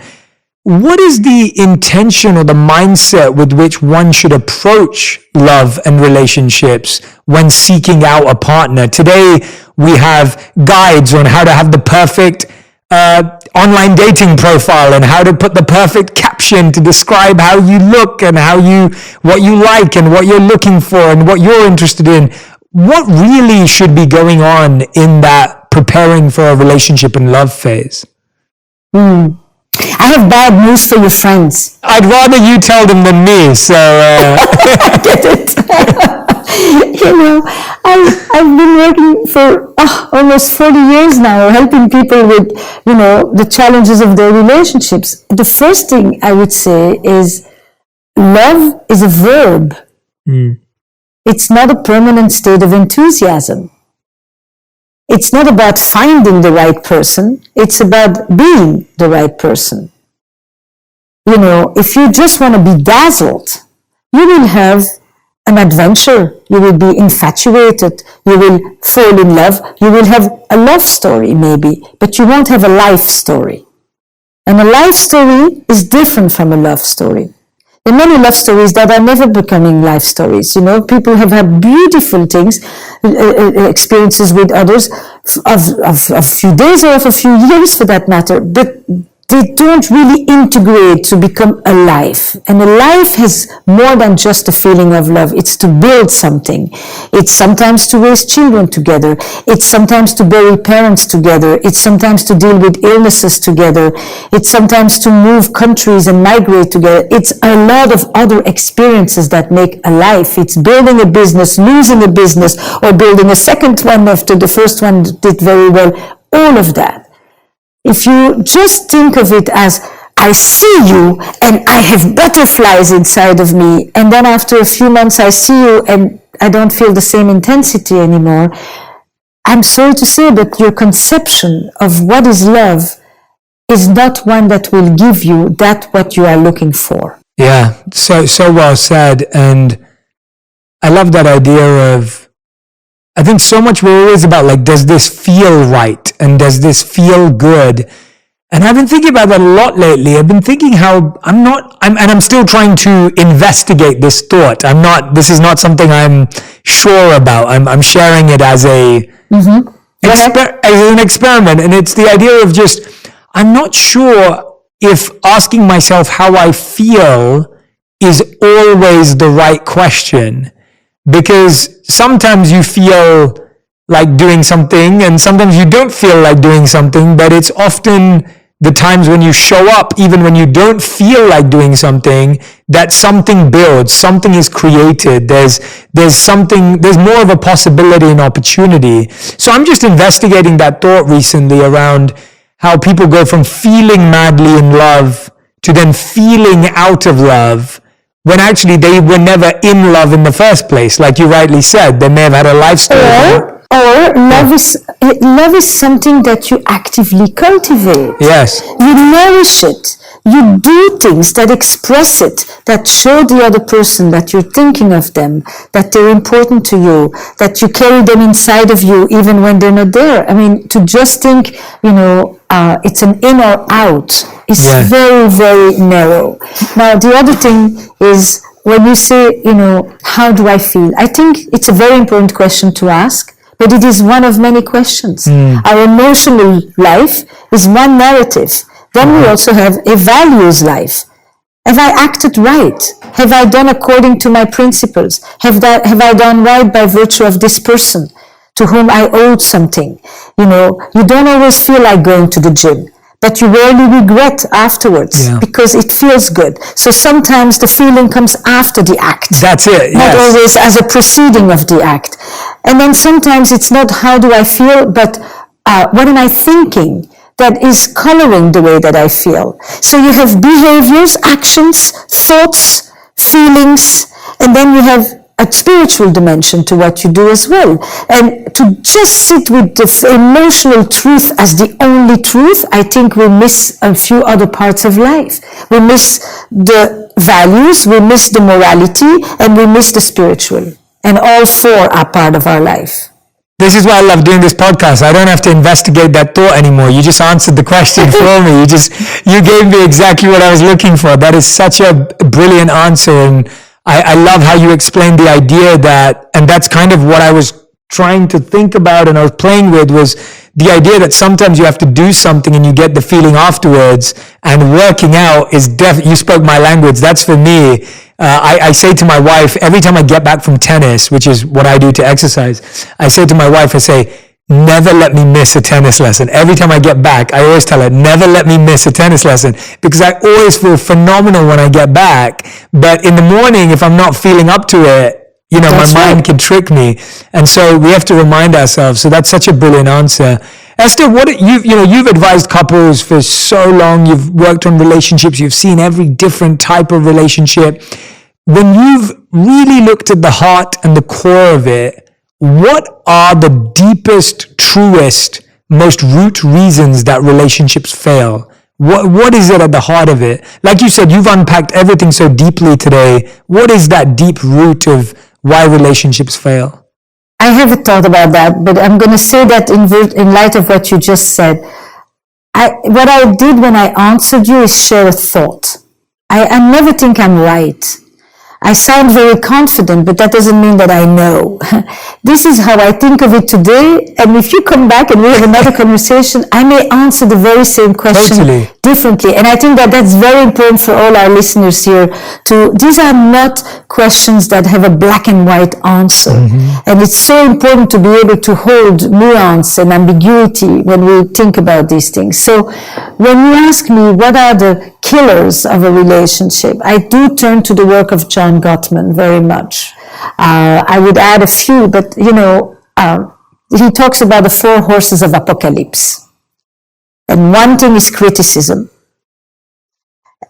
What is the intention or the mindset with which one should approach love and relationships when seeking out a partner? Today, we have guides on how to have the perfect online dating profile and how to put the perfect caption to describe how you look and what you like and what you're looking for and what you're interested in. What really should be going on in that preparing for a relationship and love phase? I have bad news for your friends. I'd rather you tell them than me, so... I get it. I've been working for almost 40 years now, helping people with, the challenges of their relationships. The first thing I would say is love is a verb. It's not a permanent state of enthusiasm. It's not about finding the right person. It's about being the right person. If you just want to be dazzled, you will have an adventure. You will be infatuated. You will fall in love. You will have a love story maybe, but you won't have a life story. And a life story is different from a love story. There are many love stories that are never becoming life stories. People have had beautiful things, experiences with others of a few days or of a few years for that matter, but they don't really integrate to become a life. And a life has more than just a feeling of love. It's to build something. It's sometimes to raise children together. It's sometimes to bury parents together. It's sometimes to deal with illnesses together. It's sometimes to move countries and migrate together. It's a lot of other experiences that make a life. It's building a business, losing a business, or building a second one after the first one did very well. All of that. If you just think of it as, I see you and I have butterflies inside of me, and then after a few months I see you and I don't feel the same intensity anymore, I'm sorry to say, but your conception of what is love is not one that will give you what you are looking for. Yeah, so well said. And I love that idea of, I think so much we're always about does this feel right? And does this feel good? And I've been thinking about that a lot lately. I've been thinking how I'm still trying to investigate this thought. This is not something I'm sure about. I'm sharing it as as an experiment. And it's the idea of I'm not sure if asking myself how I feel is always the right question. Because sometimes you feel like doing something and sometimes you don't feel like doing something, but it's often the times when you show up, even when you don't feel like doing something, that something builds, something is created. There's more of a possibility and opportunity. So I'm just investigating that thought recently around how people go from feeling madly in love to then feeling out of love, when actually they were never in love in the first place. Like you rightly said, they may have had a life story. Or love is something that you actively cultivate. Yes. You nourish it. You do things that express it, that show the other person that you're thinking of them, that they're important to you, that you carry them inside of you even when they're not there. I mean, to just think, it's an in or out is very, very narrow. Now, the other thing is when you say, how do I feel? I think it's a very important question to ask, but it is one of many questions. Our emotional life is one narrative. Then we also have a values life. Have I acted right? Have I done according to my principles? Have I done right by virtue of this person to whom I owed something? You don't always feel like going to the gym, but you rarely regret afterwards because it feels good. So sometimes the feeling comes after the act. That's it. Not always as a proceeding of the act. And then sometimes it's not how do I feel, but what am I thinking that is coloring the way that I feel. So you have behaviors, actions, thoughts, feelings, and then you have a spiritual dimension to what you do as well. And to just sit with the emotional truth as the only truth, I think we miss a few other parts of life. We miss the values, we miss the morality, and we miss the spiritual. And all four are part of our life. This is why I love doing this podcast. I don't have to investigate that thought anymore. You just answered the question for me. You gave me exactly what I was looking for. That is such a brilliant answer. And I love how you explained the idea that, and that's kind of what I was trying to think about and I was playing with, was the idea that sometimes you have to do something and you get the feeling afterwards, and working out is you spoke my language. That's for me. I say to my wife, every time I get back from tennis, which is what I do to exercise, I say to my wife, I say, never let me miss a tennis lesson. Every time I get back, I always tell her, never let me miss a tennis lesson, because I always feel phenomenal when I get back. But in the morning, if I'm not feeling up to it, my mind can trick me. And so we have to remind ourselves. So that's such a brilliant answer. Esther, you've advised couples for so long. You've worked on relationships. You've seen every different type of relationship. When you've really looked at the heart and the core of it, what are the deepest, truest, most root reasons that relationships fail? What is it at the heart of it? Like you said, you've unpacked everything so deeply today. What is that deep root of why relationships fail? I haven't thought about that, but I'm going to say that in light of what you just said. What I did when I answered you is share a thought. I never think I'm right. I sound very confident, but that doesn't mean that I know. This is how I think of it today. And if you come back and we have another conversation, I may answer the very same question differently. And I think that that's very important for all our listeners here. These are not questions that have a black and white answer. Mm-hmm. And it's so important to be able to hold nuance and ambiguity when we think about these things. So when you ask me what are the killers of a relationship, I do turn to the work of John Gottman very much. I would add a few, but he talks about the 4 horses of apocalypse. And one thing is criticism.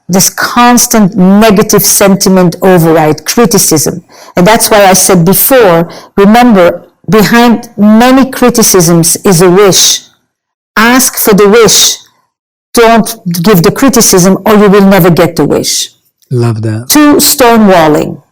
This constant negative sentiment override, criticism. And that's why I said before, remember, behind many criticisms is a wish. Ask for the wish. Don't give the criticism or you will never get the wish. Love that. 2, stonewalling,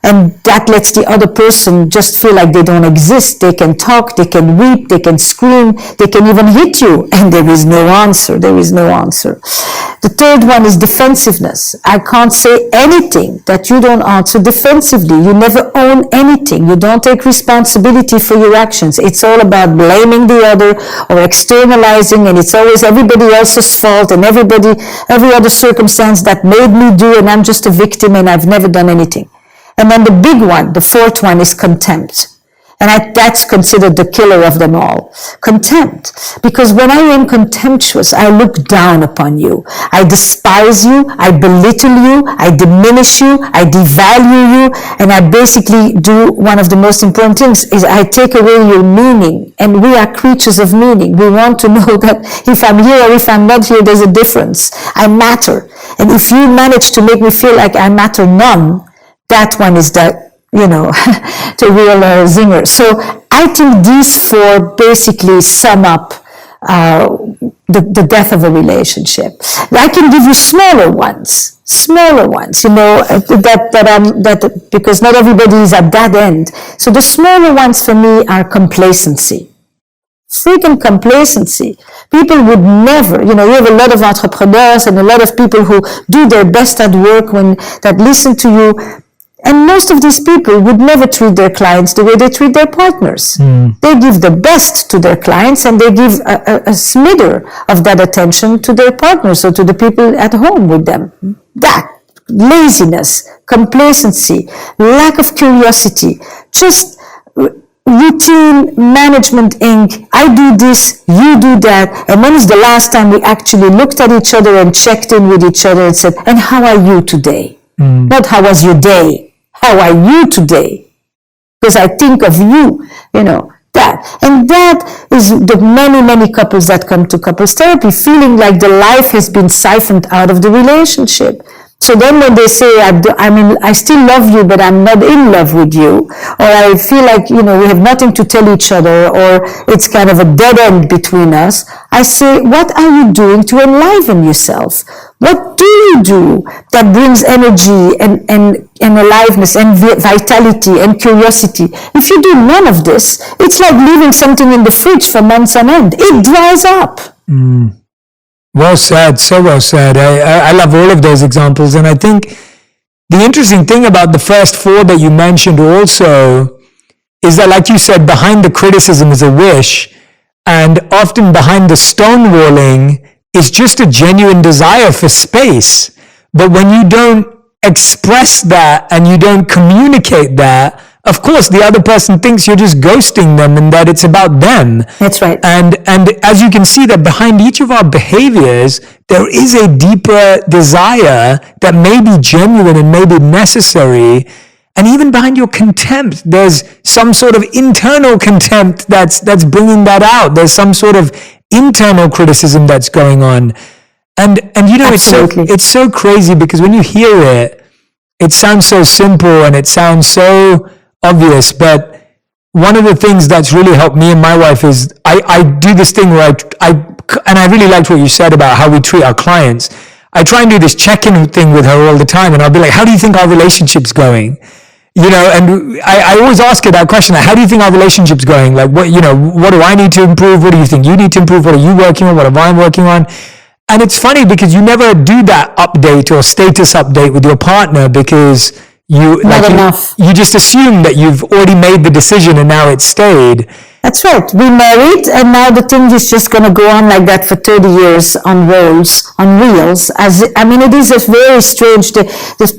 and that lets the other person just feel like they don't exist. They can talk, they can weep, they can scream, they can even hit you, and there is no answer. The 3rd one is defensiveness. I can't say anything that you don't answer defensively. You never own anything. You don't take responsibility for your actions. It's all about blaming the other or externalizing, and it's always everybody else's fault and every other circumstance that made me do, and I'm just a victim and I've never done anything. And then the big one, the 4th one, is contempt. And that's considered the killer of them all. Contempt. Because when I am contemptuous, I look down upon you. I despise you. I belittle you. I diminish you. I devalue you. And I basically do one of the most important things is I take away your meaning. And we are creatures of meaning. We want to know that if I'm here or if I'm not here, there's a difference. I matter. And if you manage to make me feel like I matter none, that one is the real zinger. So I think these 4 basically sum up the death of a relationship. I can give you smaller ones, that because not everybody is at that end. So the smaller ones for me are complacency. Freaking complacency. People would never, you have a lot of entrepreneurs and a lot of people who do their best at work that listen to you. And most of these people would never treat their clients the way they treat their partners. They give the best to their clients and they give a smither of that attention to their partners or to the people at home with them. That laziness, complacency, lack of curiosity, just routine management Inc. I do this, you do that. And when is the last time we actually looked at each other and checked in with each other and said, and how are you today? Not how was your day? How are you today? Because I think of you, that. And that is the many, many couples that come to couples therapy feeling like the life has been siphoned out of the relationship. So then when they say, I still love you, but I'm not in love with you, or I feel like, we have nothing to tell each other, or it's kind of a dead end between us, I say, what are you doing to enliven yourself? What do you do that brings energy and aliveness and vitality and curiosity? If you do none of this, it's like leaving something in the fridge for months on end. It dries up. Well said, so well said. I love all of those examples. And I think the interesting thing about the first four that you mentioned also is that, like you said, behind the criticism is a wish, and often behind the stonewalling is just a genuine desire for space. But when you don't express that and you don't communicate that, of course, the other person thinks you're just ghosting them and that it's about them. That's right. And as you can see, that behind each of our behaviors, there is a deeper desire that may be genuine and may be necessary. And even behind your contempt, there's some sort of internal contempt that's bringing that out. There's some sort of internal criticism that's going on. And you know, it's so crazy, because when you hear it, it sounds so simple and it sounds so obvious. But one of the things that's really helped me and my wife is I do this thing where and I really liked what you said about how we treat our clients. I try and do this check-in thing with her all the time, and I'll be like, how do you think our relationship's going? You know, and I always ask her that question, like, how do you think our relationship's going? Like, what do I need to improve? What do you think you need to improve? What are you working on? What am I working on? And it's funny because you never do that update or status update with your partner, because you just assume that you've already made the decision and now it's stayed. That's right. We married, and now the thing is just going to go on like that for 30 years on reels. It is a very strange, the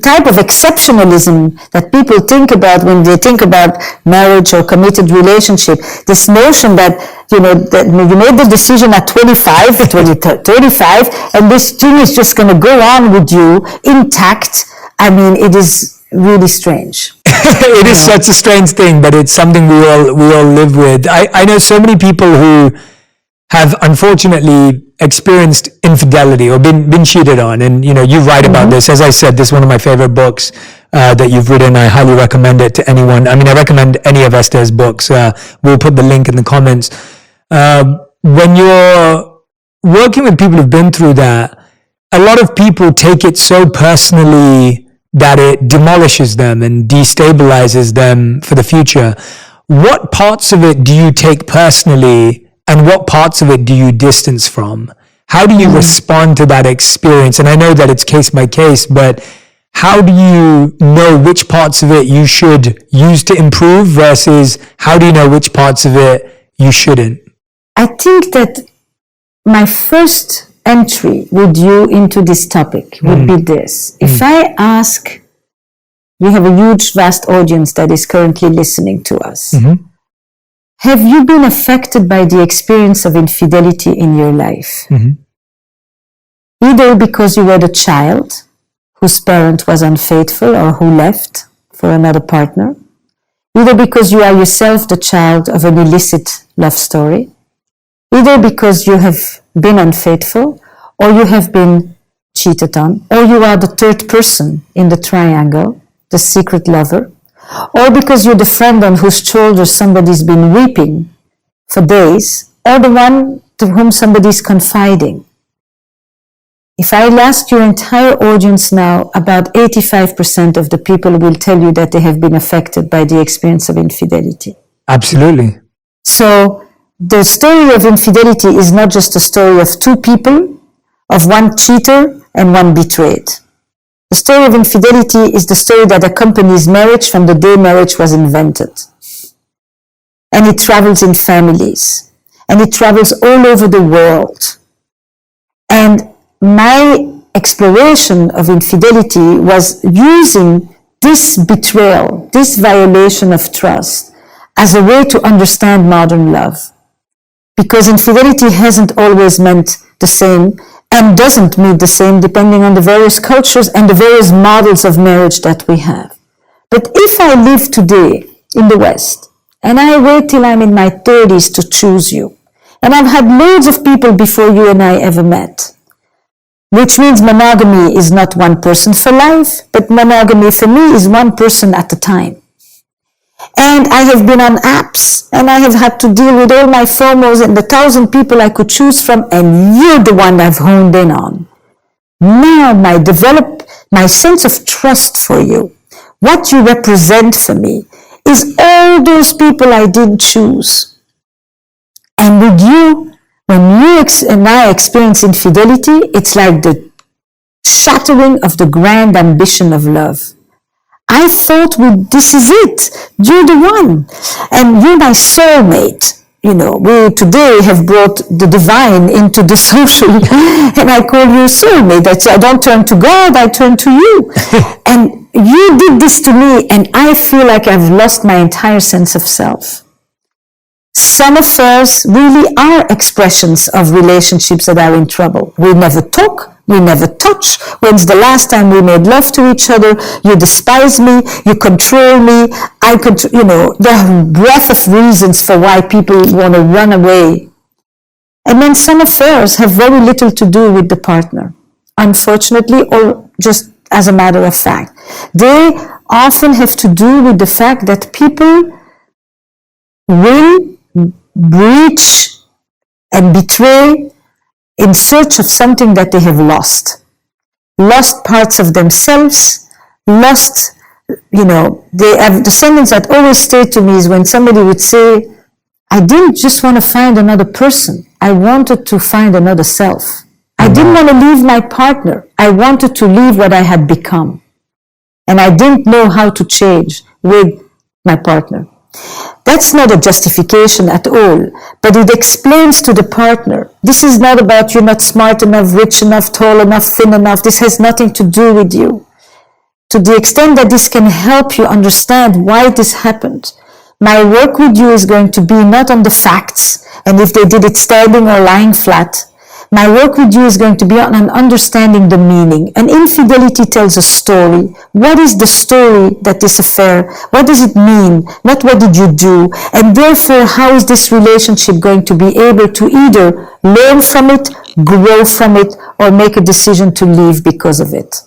type of exceptionalism that people think about when they think about marriage or committed relationship. This notion that, that you made the decision at 25, 35, and this thing is just going to go on with you intact. It is really strange. It is such a strange thing, but it's something we all live with. I know so many people who have unfortunately experienced infidelity or been cheated on, and you write about this. As I said, this is one of my favorite books that you've written. I highly recommend it to anyone. I recommend any of Esther's books. We'll put the link in the comments. When you're working with people who've been through that, a lot of people take it so personally that it demolishes them and destabilizes them for the future. What parts of it do you take personally, and what parts of it do you distance from? How do you respond to that experience? And I know that it's case by case, but how do you know which parts of it you should use to improve versus how do you know which parts of it you shouldn't? I think that my first entry with you into this topic would be this. If I ask, we have a huge, vast audience that is currently listening to us. Have you been affected by the experience of infidelity in your life? Either because you were the child whose parent was unfaithful or who left for another partner, either because you are yourself the child of an illicit love story, either because you have been unfaithful, or you have been cheated on, or you are the third person in the triangle, the secret lover, or because you're the friend on whose shoulders somebody's been weeping for days, or the one to whom somebody's confiding. If I ask your entire audience now, about 85% of the people will tell you that they have been affected by the experience of infidelity. Absolutely. So the story of infidelity is not just a story of two people, of one cheater and one betrayed. The story of infidelity is the story that accompanies marriage from the day marriage was invented. And it travels in families. And it travels all over the world. And my exploration of infidelity was using this betrayal, this violation of trust, as a way to understand modern love. Because infidelity hasn't always meant the same and doesn't mean the same depending on the various cultures and the various models of marriage that we have. But if I live today in the West, and I wait till I'm in my 30s to choose you, and I've had loads of people before you and I ever met, which means monogamy is not one person for life, but monogamy for me is one person at a time. And I have been on apps, and I have had to deal with all my FOMOs and the 1,000 people I could choose from, and you're the one I've honed in on. Now my sense of trust for you, what you represent for me, is all those people I didn't choose. And with you, when you and I experience infidelity, it's like the shattering of the grand ambition of love. I thought this is it. You're the one. And you're my soulmate. You know, we today have brought the divine into the social, and I call you soulmate. I don't turn to God, I turn to you. And you did this to me, and I feel like I've lost my entire sense of self. Some affairs really are expressions of relationships that are in trouble. We never talk, we never touch. When's the last time we made love to each other? You despise me, you control me, there are a breadth of reasons for why people want to run away. And then some affairs have very little to do with the partner, unfortunately, or just as a matter of fact. They often have to do with the fact that people will breach and betray in search of something that they have lost parts of themselves, they have the sentence that always stayed to me is when somebody would say, I didn't just want to find another person, I wanted to find another self. I didn't want to leave my partner, I wanted to leave what I had become, and I didn't know how to change with my partner. That's not a justification at all, but it explains to the partner, this is not about you're not smart enough, rich enough, tall enough, thin enough. This has nothing to do with you. To the extent that this can help you understand why this happened, my work with you is going to be not on the facts, and if they did it standing or lying flat. My work with you is going to be on understanding the meaning. And infidelity tells a story. What is the story that this affair, what does it mean? Not what did you do? And therefore, how is this relationship going to be able to either learn from it, grow from it, or make a decision to leave because of it?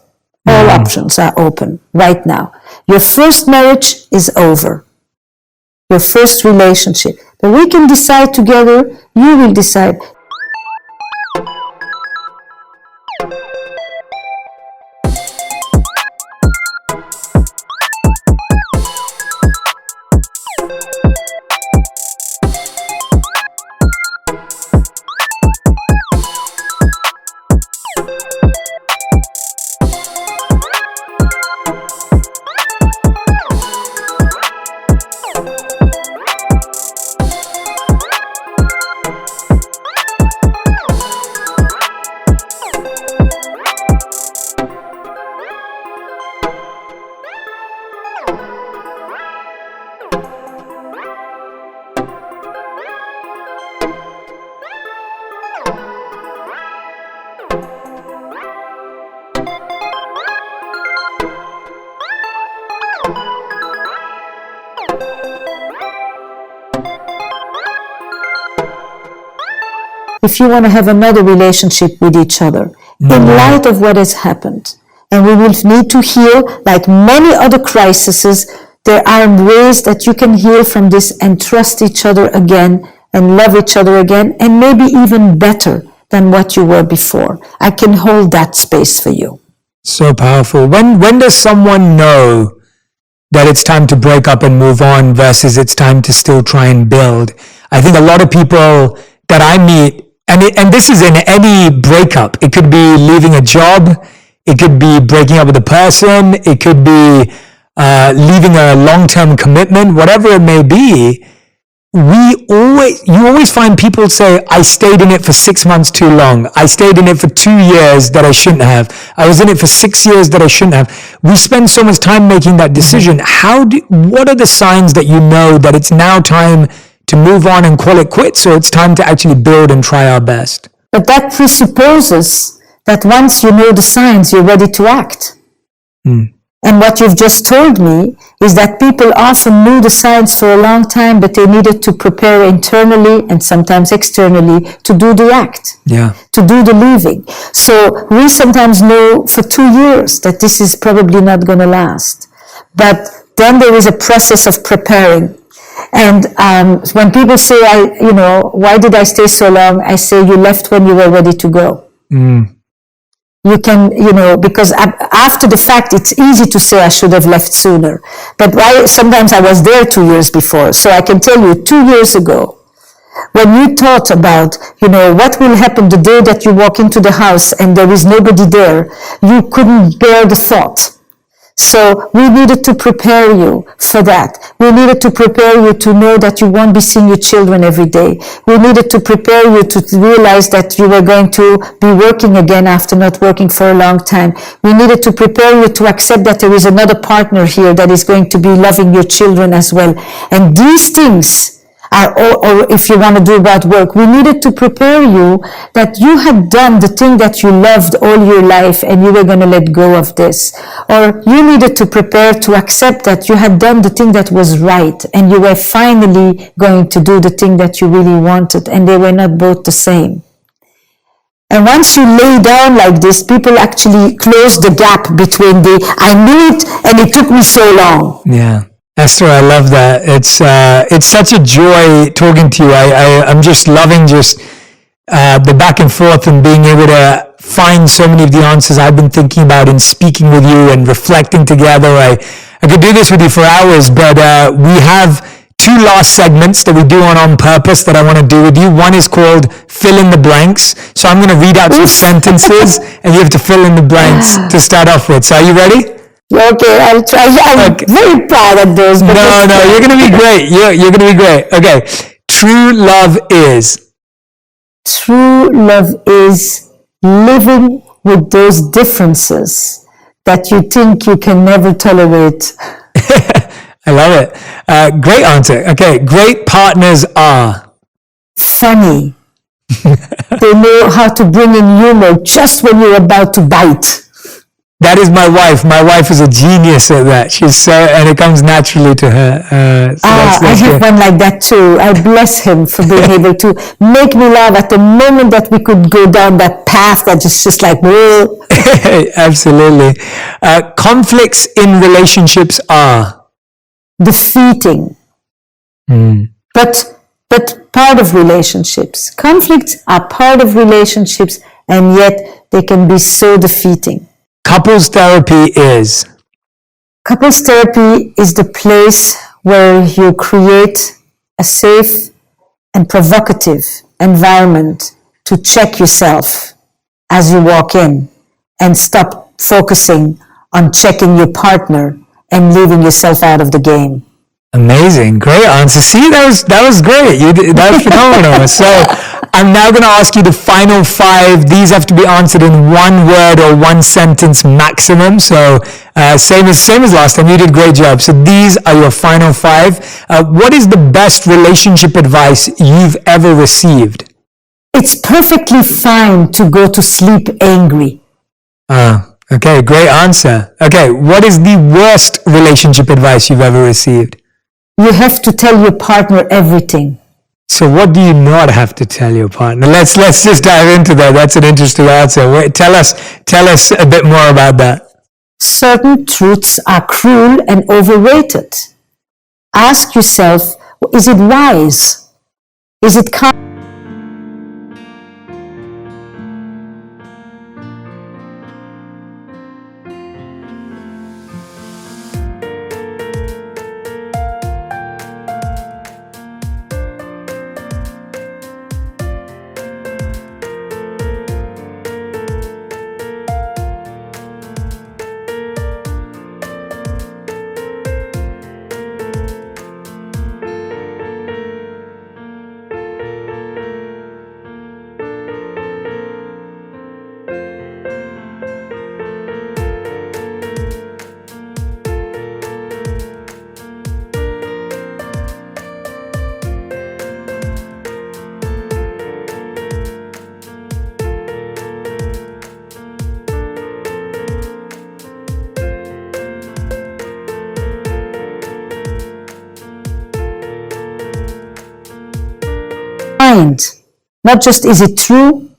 All options are open right now. Your first marriage is over. Your first relationship. But we can decide together, you will decide. If you want to have another relationship with each other, in light of what has happened. And we will need to heal, like many other crises, there are ways that you can heal from this and trust each other again and love each other again, and maybe even better than what you were before. I can hold that space for you. So powerful. When does someone know that it's time to break up and move on versus it's time to still try and build? I think a lot of people that I meet, and this is in any breakup. It could be leaving a job. It could be breaking up with a person. It could be leaving a long-term commitment, whatever it may be. You always find people say, I stayed in it for 6 months too long. I stayed in it for 2 years that I shouldn't have. I was in it for 6 years that I shouldn't have. We spend so much time making that decision. What are the signs that you know that it's now time to move on and call it quits, or it's time to actually build and try our best? But that presupposes that once you know the signs, you're ready to act. And what you've just told me is that people often knew the signs for a long time, but they needed to prepare internally and sometimes externally to do the act, to do the leaving. So we sometimes know for 2 years that this is probably not going to last. But then there is a process of preparing. And when people say, why did I stay so long? I say, you left when you were ready to go. You can, because after the fact, it's easy to say I should have left sooner. But sometimes I was there 2 years before. So I can tell you 2 years ago, when you thought about, what will happen the day that you walk into the house and there is nobody there, you couldn't bear the thought. So we needed to prepare you for that. We needed to prepare you to know that you won't be seeing your children every day. We needed to prepare you to realize that you were going to be working again after not working for a long time. We needed to prepare you to accept that there is another partner here that is going to be loving your children as well. And these things or if you want to do about work, we needed to prepare you that you had done the thing that you loved all your life and you were going to let go of this. Or you needed to prepare to accept that you had done the thing that was right and you were finally going to do the thing that you really wanted, and they were not both the same. And once you lay down like this, people actually close the gap between I knew it and it took me so long. Yeah. Esther, I love that. It's such a joy talking to you. I'm just loving the back and forth and being able to find so many of the answers I've been thinking about in speaking with you and reflecting together. I could do this with you for hours, but we have 2 last segments that we do on purpose that I want to do with you. One is called Fill in the Blanks. So I'm going to read out some sentences and you have to fill in the blanks to start off with. So are you ready? Okay, I'll try. I'm very proud of those. No, you're going to be great. You're going to be great. Okay. True love is? True love is living with those differences that you think you can never tolerate. I love it. Great answer. Okay. Great partners are? Funny. They know how to bring in humor just when you're about to bite. That is my wife. My wife is a genius at that. She's so, and it comes naturally to her. I have one like that too. I bless him for being able to make me laugh at the moment that we could go down that path that is just like, whoa. Absolutely. Conflicts in relationships are? Defeating. But part of relationships. Conflicts are part of relationships, and yet they can be so defeating. Couples therapy is? Couples therapy is the place where you create a safe and provocative environment to check yourself as you walk in and stop focusing on checking your partner and leaving yourself out of the game. Amazing. Great answer. See, that was great. That was phenomenal. So I'm now going to ask you the final 5. These have to be answered in 1 word or 1 sentence maximum. So same as last time. You did a great job. So these are your final 5. What is the best relationship advice you've ever received? It's perfectly fine to go to sleep angry. Okay, great answer. Okay, what is the worst relationship advice you've ever received? You have to tell your partner everything. So what do you not have to tell your partner? Let's just dive into that. That's an interesting answer. Tell us a bit more about that. Certain truths are cruel and overrated. Ask yourself, is it wise? Is it kind? Not just is it true,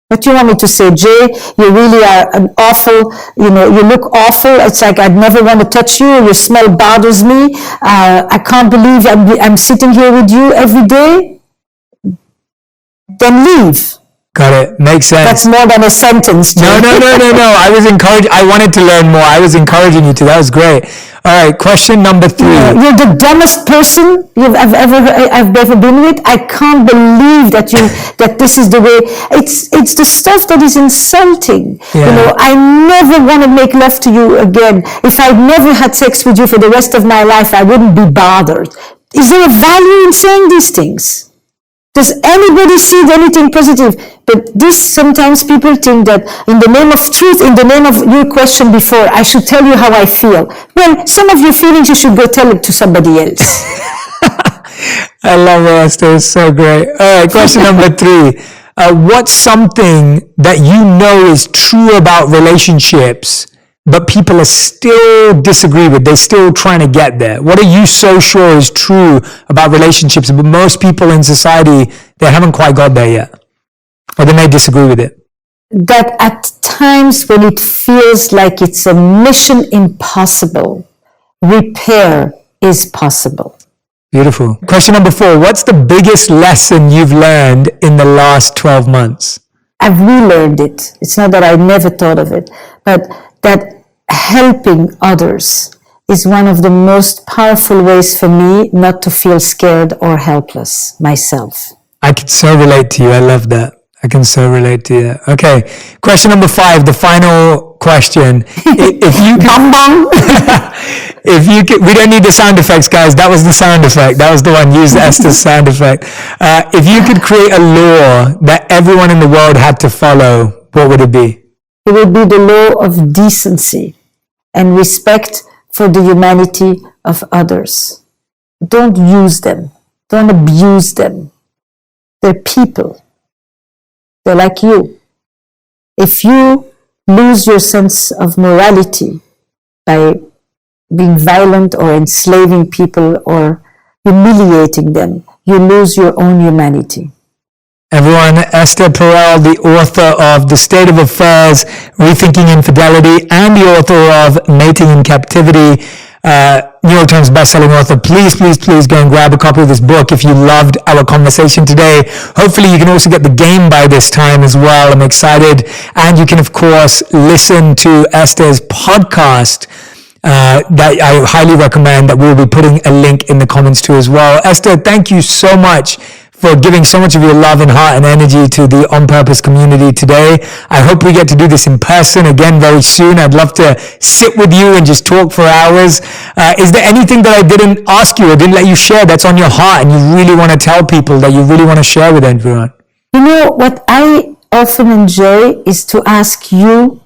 but you want me to say, Jay, you really are an awful, you look awful. It's like I'd never want to touch you. Your smell bothers me. I can't believe I'm sitting here with you every day. Then leave. Got it. Makes sense. That's more than a sentence. No. I wanted to learn more. I was encouraging you to. That was great. All right. Question number 3. You're the dumbest person I've ever been with. I can't believe that this is the way. It's the stuff that is insulting. Yeah. I never want to make love to you again. If I'd never had sex with you for the rest of my life, I wouldn't be bothered. Is there a value in saying these things? Does anybody see anything positive? But sometimes people think that in the name of truth, in the name of your question before, I should tell you how I feel. Well, some of your feelings you should go tell it to somebody else. I love it, Esther. It's so great. All right, question number 3. What's something that you know is true about relationships, but people are still disagree with? They're still trying to get there. What are you so sure is true about relationships, but most people in society, they haven't quite got there yet? Or they may disagree with it. That at times when it feels like it's a mission impossible, repair is possible. Beautiful. Question number 4. What's the biggest lesson you've learned in the last 12 months? I've relearned it. It's not that I never thought of it, but that helping others is one of the most powerful ways for me not to feel scared or helpless myself. I can so relate to you. I love that. I can so relate to you. Okay. Question number 5, the final question. If you could, we don't need the sound effects, guys. That was the sound effect. That was the one. Use Esther's sound effect. If you could create a law that everyone in the world had to follow, what would it be? It would be the law of decency and respect for the humanity of others. Don't use them. Don't abuse them. They're people. They're like you. If you lose your sense of morality by being violent or enslaving people or humiliating them, you lose your own humanity. Everyone, Esther Perel, the author of The State of Affairs, Rethinking Infidelity, and the author of Mating in Captivity, New York Times bestselling author. Please go and grab a copy of this book if you loved our conversation today. Hopefully you can also get the game by this time as well. I'm excited. And you can, of course, listen to Esther's podcast that I highly recommend, that we'll be putting a link in the comments to as well. Esther, thank you so much for giving so much of your love and heart and energy to the On Purpose community today. I hope we get to do this in person again very soon. I'd love to sit with you and just talk for hours. Is there anything that I didn't ask you or didn't let you share that's on your heart and you really want to tell people, that you really want to share with everyone? You know, what I often enjoy is to ask you,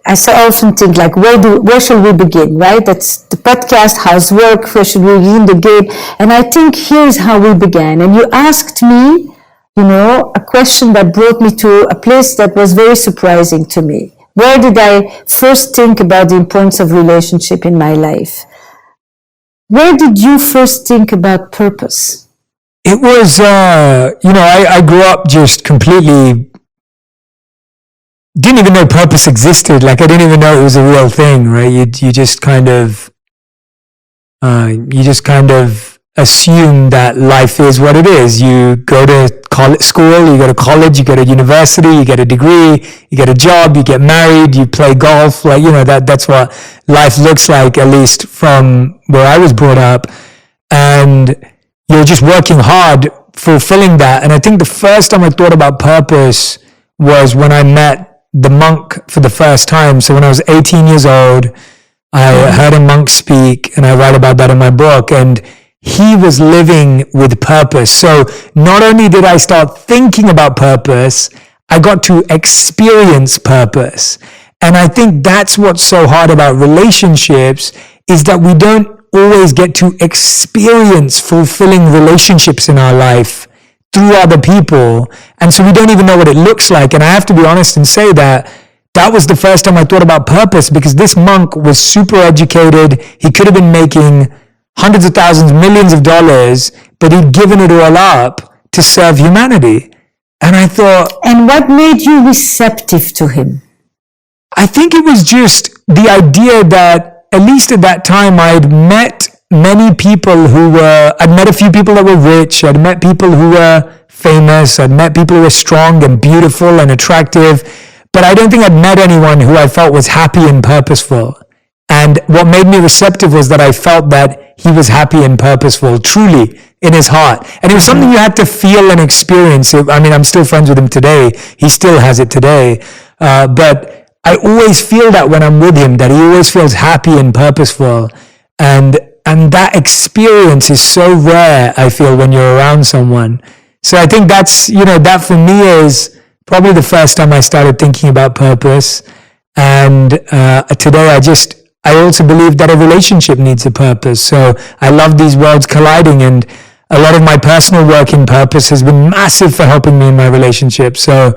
I so often think, where shall we begin, right? That's the podcast, how's work, where should we begin the game? And I think here's how we began. And you asked me, a question that brought me to a place that was very surprising to me. Where did I first think about the importance of relationship in my life? Where did you first think about purpose? It was, I grew up just completely didn't even know purpose existed. I didn't even know it was a real thing, right? You just kind of assume that life is what it is. You go to school, you go to college, you go to university, you get a degree, you get a job, you get married, you play golf. That's what life looks like, at least from where I was brought up. And you're just working hard, fulfilling that. And I think the first time I thought about purpose was when I met the monk for the first time. So when I was 18 years old, I heard a monk speak, and I write about that in my book, and he was living with purpose. So not only did I start thinking about purpose, I got to experience purpose. And I think that's what's so hard about relationships, is that we don't always get to experience fulfilling relationships in our life through other people. And so we don't even know what it looks like. And I have to be honest and say that was the first time I thought about purpose, because this monk was super educated. He could have been making hundreds of thousands, millions of dollars, but he'd given it all up to serve humanity. And I thought... And what made you receptive to him? I think it was just the idea that, at least at that time, I'd met many people I'd met a few people that were rich. I'd met people who were famous. I'd met people who were strong and beautiful and attractive, but I don't think I'd met anyone who I felt was happy and purposeful. And what made me receptive was that I felt that he was happy and purposeful, truly, in his heart. And it was something you had to feel and experience. I mean, I'm still friends with him today. He still has it today. But I always feel that when I'm with him, that he always feels happy and purposeful. And that experience is so rare, I feel, when you're around someone. So I think that's, that for me is probably the first time I started thinking about purpose. And today I also believe that a relationship needs a purpose. So I love these worlds colliding, and a lot of my personal work in purpose has been massive for helping me in my relationship. So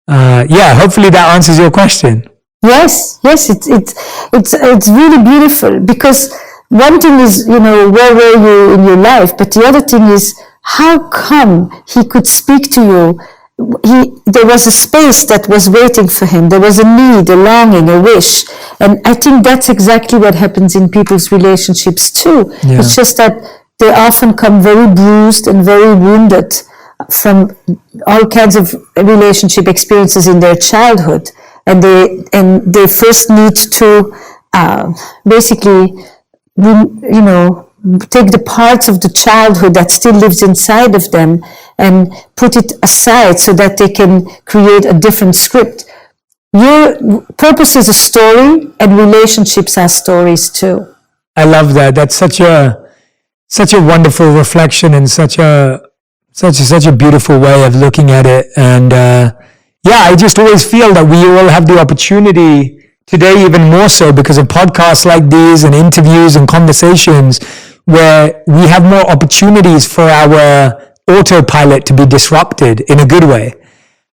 hopefully that answers your question. Yes, it's really beautiful, because one thing is, where were you in your life? But the other thing is, how come he could speak to you? There was a space that was waiting for him. There was a need, a longing, a wish. And I think that's exactly what happens in people's relationships too. Yeah. It's just that they often come very bruised and very wounded from all kinds of relationship experiences in their childhood. And they first need to basically, take the parts of the childhood that still lives inside of them and put it aside so that they can create a different script. Your purpose is a story, and relationships are stories too. I love that. That's such a wonderful reflection, and such a beautiful way of looking at it. And I just always feel that we all have the opportunity today, even more so because of podcasts like these and interviews and conversations, where we have more opportunities for our autopilot to be disrupted in a good way.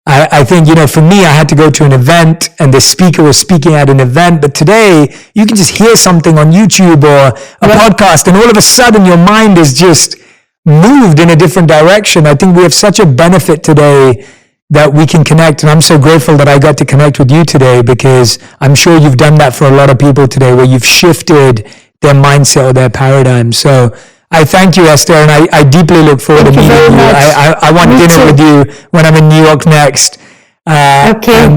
I think, for me, I had to go to an event and the speaker was speaking at an event, but today you can just hear something on YouTube or a podcast, and all of a sudden your mind is just moved in a different direction. I think we have such a benefit today that we can connect, and I'm so grateful that I got to connect with you today, because I'm sure you've done that for a lot of people today, where you've shifted their mindset or their paradigm. So I thank you, Esther, and I deeply look forward to meeting you. I want dinner with you when I'm in New York next. Okay.